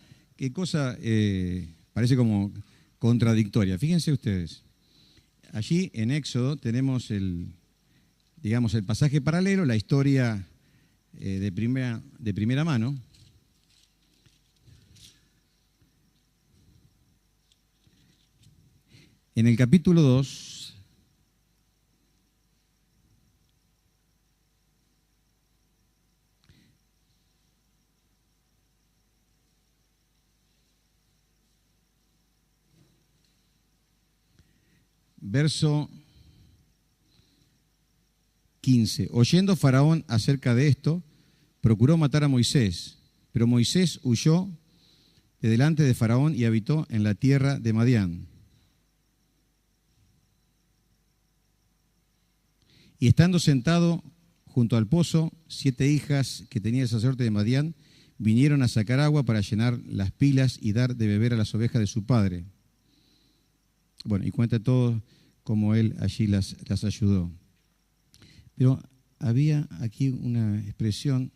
parece como contradictoria. Fíjense ustedes, allí en Éxodo tenemos el pasaje paralelo, la historia de primera mano. En el capítulo 2, verso 15. Oyendo Faraón acerca de esto, procuró matar a Moisés, pero Moisés huyó de delante de Faraón y habitó en la tierra de Madián. Y estando sentado junto al pozo, 7 hijas que tenía el sacerdote de Madián vinieron a sacar agua para llenar las pilas y dar de beber a las ovejas de su padre. Bueno, y cuenta todo cómo él allí las ayudó. Pero había aquí una expresión,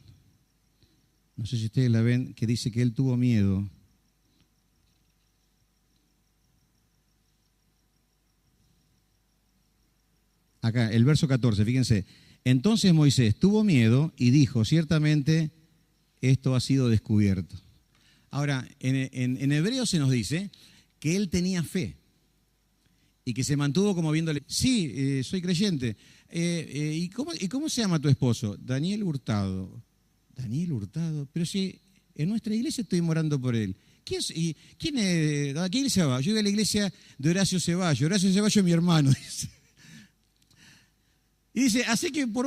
no sé si ustedes la ven, que dice que él tuvo miedo. Acá, el verso 14, fíjense. Entonces Moisés tuvo miedo y dijo, ciertamente esto ha sido descubierto. Ahora, en Hebreo se nos dice que él tenía fe y que se mantuvo como viéndole, sí, soy creyente. ¿Y cómo se llama tu esposo? Daniel Hurtado. Daniel Hurtado, pero si en nuestra iglesia estoy orando por él. ¿Quién es? ¿A qué iglesia va? Yo voy a la iglesia de Horacio Ceballos. Horacio Ceballos es mi hermano, dice. Y dice, así que por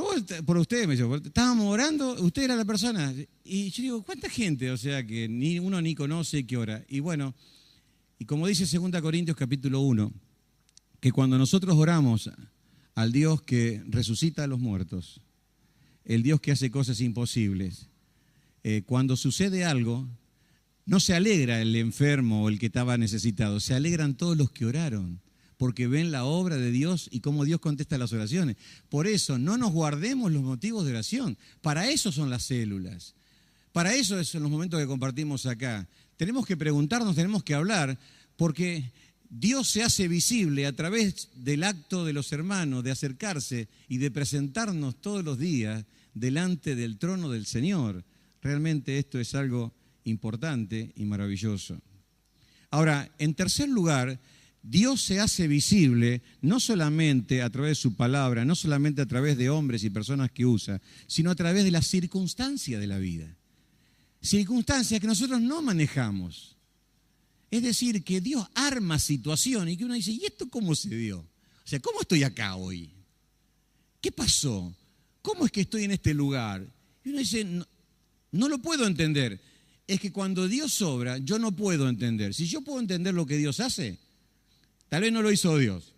ustedes, me dice, estábamos orando, usted era la persona. Y yo digo, ¿cuánta gente? O sea, que uno ni conoce qué ora. Y bueno, y como dice 2 Corintios capítulo 1, que cuando nosotros oramos al Dios que resucita a los muertos, el Dios que hace cosas imposibles, cuando sucede algo, no se alegra el enfermo o el que estaba necesitado, se alegran todos los que oraron, porque ven la obra de Dios y cómo Dios contesta las oraciones. Por eso, no nos guardemos los motivos de oración. Para eso son las células. Para eso son los momentos que compartimos acá. Tenemos que preguntarnos, tenemos que hablar, porque Dios se hace visible a través del acto de los hermanos, de acercarse y de presentarnos todos los días delante del trono del Señor. Realmente esto es algo importante y maravilloso. Ahora, en tercer lugar, Dios se hace visible no solamente a través de su palabra, no solamente a través de hombres y personas que usa, sino a través de las circunstancias de la vida. Circunstancias que nosotros no manejamos. Es decir, que Dios arma situaciones y que uno dice, ¿y esto cómo se dio? O sea, ¿cómo estoy acá hoy? ¿Qué pasó? ¿Cómo es que estoy en este lugar? Y uno dice, no lo puedo entender. Es que cuando Dios obra, yo no puedo entender. Si yo puedo entender lo que Dios hace, tal vez no lo hizo Dios,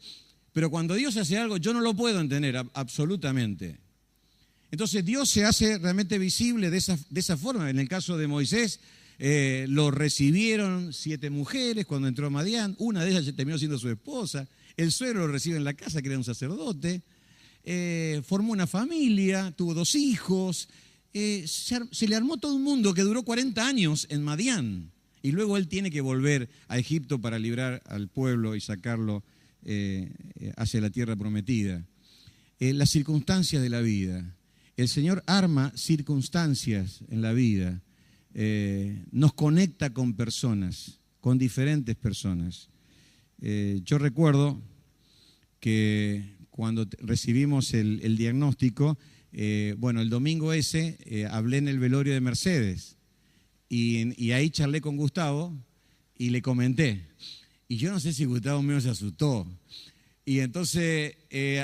Pero cuando Dios hace algo, yo no lo puedo entender absolutamente. Entonces Dios se hace realmente visible de esa forma. En el caso de Moisés, lo recibieron 7 mujeres cuando entró a Madián. Una de ellas terminó siendo su esposa. El suegro lo recibe en la casa, que era un sacerdote. Formó una familia, tuvo 2 hijos. Se le armó todo un mundo que duró 40 años en Madián. Y luego él tiene que volver a Egipto para librar al pueblo y sacarlo hacia la tierra prometida. Las circunstancias de la vida. El Señor arma circunstancias en la vida, nos conecta con personas, con diferentes personas. Yo recuerdo que cuando recibimos el diagnóstico, el domingo ese hablé en el velorio de Mercedes y ahí charlé con Gustavo y le comenté. Y yo no sé si Gustavo mío se asustó. Y entonces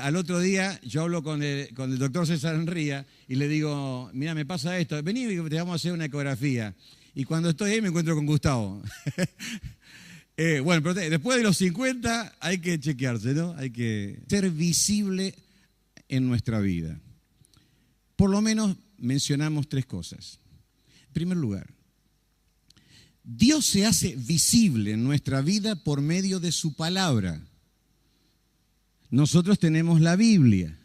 al otro día yo hablo con el doctor César Enría y le digo, mira, me pasa esto, vení y te vamos a hacer una ecografía. Y cuando estoy ahí me encuentro con Gustavo. Pero después de los 50 hay que chequearse, ¿no? Hay que ser visible en nuestra vida. Por lo menos mencionamos 3 cosas. En primer lugar, Dios se hace visible en nuestra vida por medio de su palabra. Nosotros tenemos la Biblia.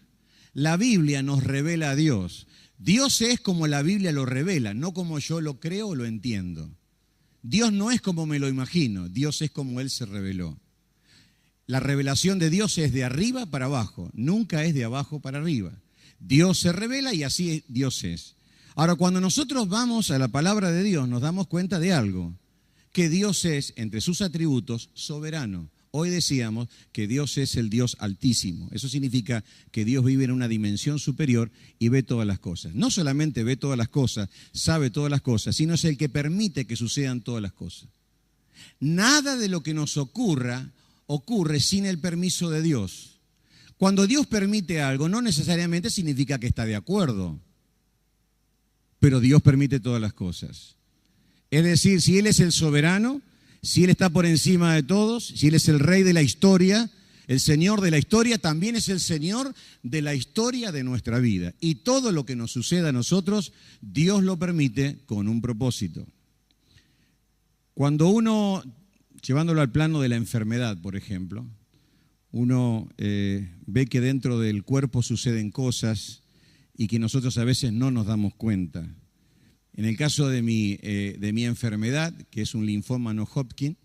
La Biblia nos revela a Dios. Dios es como la Biblia lo revela, no como yo lo creo o lo entiendo. Dios no es como me lo imagino, Dios es como Él se reveló. La revelación de Dios es de arriba para abajo, nunca es de abajo para arriba. Dios se revela y así Dios es. Ahora, cuando nosotros vamos a la palabra de Dios, nos damos cuenta de algo, que Dios es, entre sus atributos, soberano. Hoy decíamos que Dios es el Dios altísimo. Eso significa que Dios vive en una dimensión superior y ve todas las cosas. No solamente ve todas las cosas, sabe todas las cosas, sino es el que permite que sucedan todas las cosas. Nada de lo que nos ocurre sin el permiso de Dios. Cuando Dios permite algo, no necesariamente significa que está de acuerdo, pero Dios permite todas las cosas. Es decir, si Él es el soberano, si Él está por encima de todos, si Él es el rey de la historia, el Señor de la historia, también es el Señor de la historia de nuestra vida. Y todo lo que nos suceda a nosotros, Dios lo permite con un propósito. Cuando uno, llevándolo al plano de la enfermedad, por ejemplo, uno ve que dentro del cuerpo suceden cosas y que nosotros a veces no nos damos cuenta. En el caso de mi enfermedad, que es un linfoma no Hodgkin,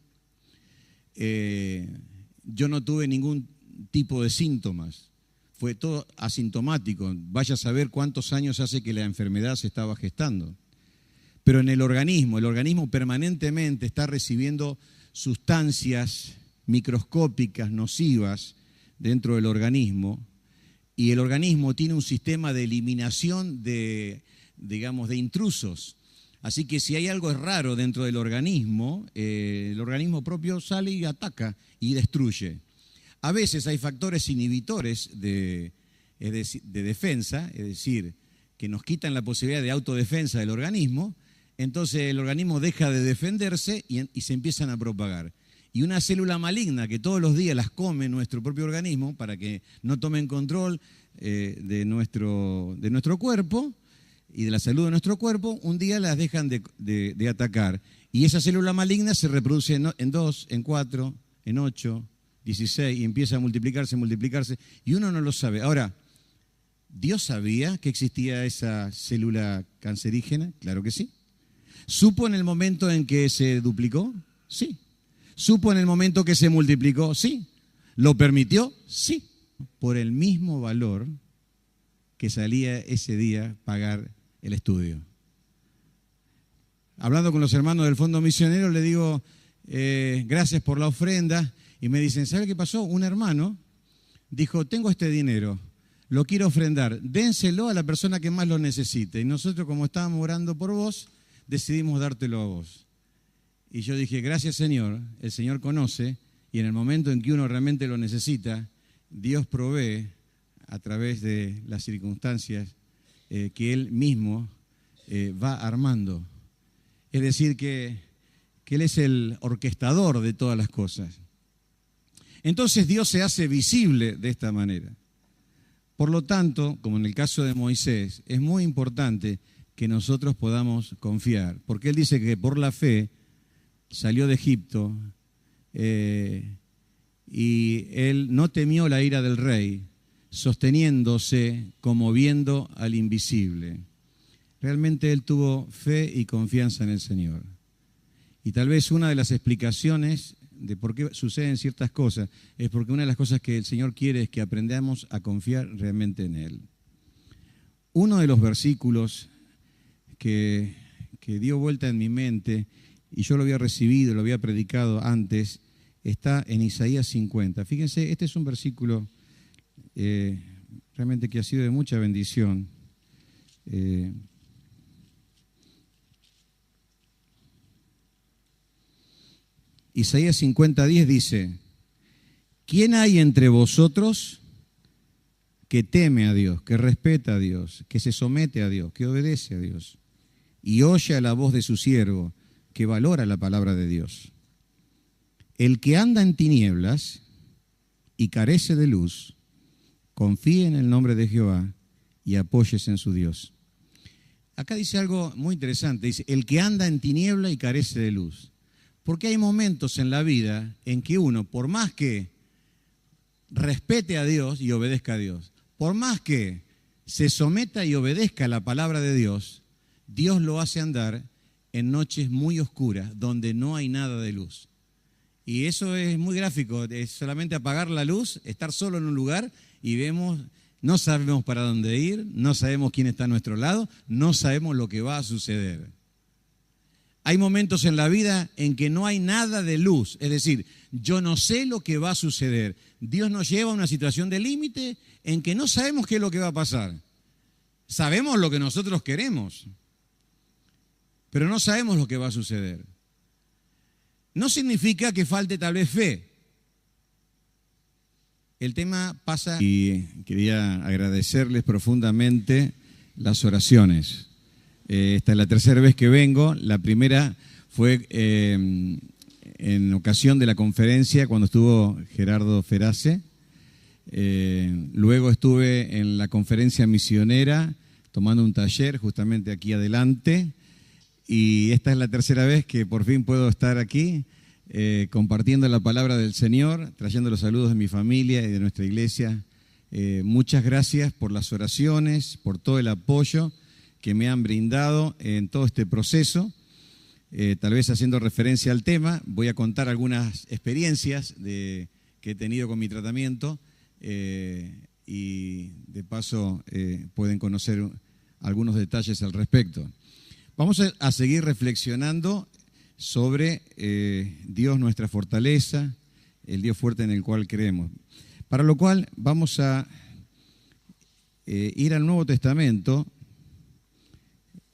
yo no tuve ningún tipo de síntomas. Fue todo asintomático. Vaya a saber cuántos años hace que la enfermedad se estaba gestando. Pero en el organismo permanentemente está recibiendo sustancias microscópicas, nocivas, dentro del organismo. Y el organismo tiene un sistema de eliminación de intrusos. Así que si hay algo raro dentro del organismo, el organismo propio sale y ataca y destruye. A veces hay factores inhibitores de defensa, es decir, que nos quitan la posibilidad de autodefensa del organismo, entonces el organismo deja de defenderse y se empiezan a propagar. Y una célula maligna que todos los días las come nuestro propio organismo para que no tomen control de nuestro cuerpo, y de la salud de nuestro cuerpo, un día las dejan de atacar. Y esa célula maligna se reproduce en 2, en 4, en 8, 16, y empieza a multiplicarse, y uno no lo sabe. Ahora, ¿Dios sabía que existía esa célula cancerígena? Claro que sí. ¿Supo en el momento en que se duplicó? Sí. ¿Supo en el momento que se multiplicó? Sí. ¿Lo permitió? Sí. Por el mismo valor que salía ese día pagar el estudio. Hablando con los hermanos del Fondo Misionero, le digo, gracias por la ofrenda, y me dicen, ¿sabe qué pasó? Un hermano dijo, tengo este dinero, lo quiero ofrendar, dénselo a la persona que más lo necesite. Y nosotros, como estábamos orando por vos, decidimos dártelo a vos. Y yo dije, gracias Señor, el Señor conoce, y en el momento en que uno realmente lo necesita, Dios provee a través de las circunstancias que Él mismo va armando. Es decir, que Él es el orquestador de todas las cosas. Entonces Dios se hace visible de esta manera. Por lo tanto, como en el caso de Moisés, es muy importante que nosotros podamos confiar, porque él dice que por la fe salió de Egipto y él no temió la ira del rey, sosteniéndose como viendo al invisible. Realmente él tuvo fe y confianza en el Señor. Y tal vez una de las explicaciones de por qué suceden ciertas cosas es porque una de las cosas que el Señor quiere es que aprendamos a confiar realmente en Él. Uno de los versículos que dio vuelta en mi mente, y yo lo había recibido, lo había predicado antes, está en Isaías 50. Fíjense, este es un versículo realmente que ha sido de mucha bendición. Isaías 50:10 dice: ¿quién hay entre vosotros que teme a Dios, que respeta a Dios, que se somete a Dios, que obedece a Dios y oye a la voz de su siervo, que valora la palabra de Dios? El que anda en tinieblas y carece de luz, confíe en el nombre de Jehová y apóyese en su Dios. Acá dice algo muy interesante, dice, el que anda en tiniebla y carece de luz. Porque hay momentos en la vida en que uno, por más que respete a Dios y obedezca a Dios, por más que se someta y obedezca a la palabra de Dios, Dios lo hace andar en noches muy oscuras, donde no hay nada de luz. Y eso es muy gráfico, es solamente apagar la luz, estar solo en un lugar y vemos, no sabemos para dónde ir, no sabemos quién está a nuestro lado, no sabemos lo que va a suceder. Hay momentos en la vida en que no hay nada de luz, es decir, yo no sé lo que va a suceder. Dios nos lleva a una situación de límite en que no sabemos qué es lo que va a pasar. Sabemos lo que nosotros queremos, pero no sabemos lo que va a suceder. No significa que falte tal vez fe. El tema pasa... Y quería agradecerles profundamente las oraciones. Esta es la tercera vez que vengo. La primera fue en ocasión de la conferencia cuando estuvo Gerardo Ferace. Luego estuve en la conferencia misionera tomando un taller justamente aquí adelante. Y esta es la tercera vez que por fin puedo estar aquí compartiendo la palabra del Señor, trayendo los saludos de mi familia y de nuestra iglesia. Muchas gracias por las oraciones, por todo el apoyo que me han brindado en todo este proceso. Tal vez haciendo referencia al tema, voy a contar algunas experiencias que he tenido con mi tratamiento y de paso pueden conocer algunos detalles al respecto. Vamos a seguir reflexionando sobre Dios, nuestra fortaleza, el Dios fuerte en el cual creemos. Para lo cual vamos a ir al Nuevo Testamento,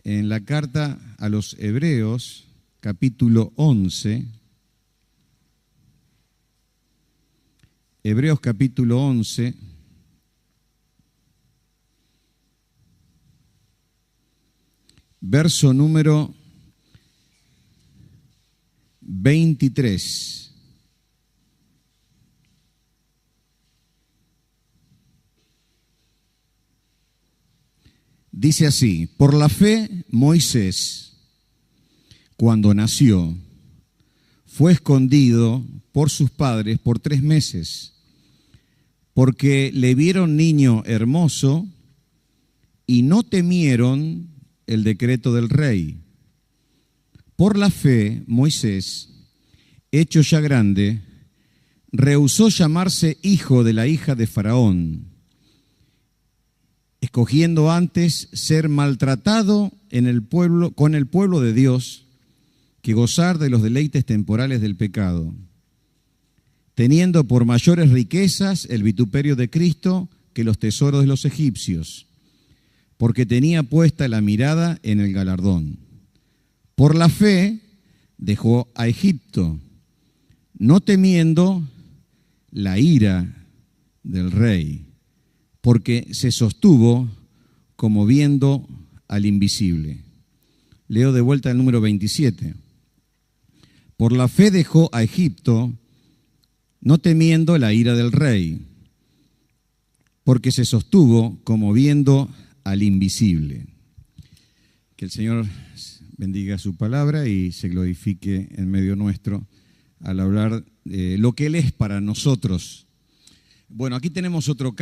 en la carta a los Hebreos, capítulo 11. Hebreos capítulo 11. Verso número 23. Dice así: por la fe, Moisés, cuando nació, fue escondido por sus padres por 3 meses, porque le vieron niño hermoso y no temieron el decreto del rey. Por la fe, Moisés, hecho ya grande, rehusó llamarse hijo de la hija de Faraón, escogiendo antes ser maltratado con el pueblo de Dios que gozar de los deleites temporales del pecado, teniendo por mayores riquezas el vituperio de Cristo que los tesoros de los egipcios, porque tenía puesta la mirada en el galardón. Por la fe dejó a Egipto, no temiendo la ira del rey, porque se sostuvo como viendo al invisible. Leo de vuelta el número 27. Por la fe dejó a Egipto, no temiendo la ira del rey, porque se sostuvo como viendo al invisible. Que el Señor bendiga su palabra y se glorifique en medio nuestro al hablar de lo que Él es para nosotros. Bueno, aquí tenemos otro caso.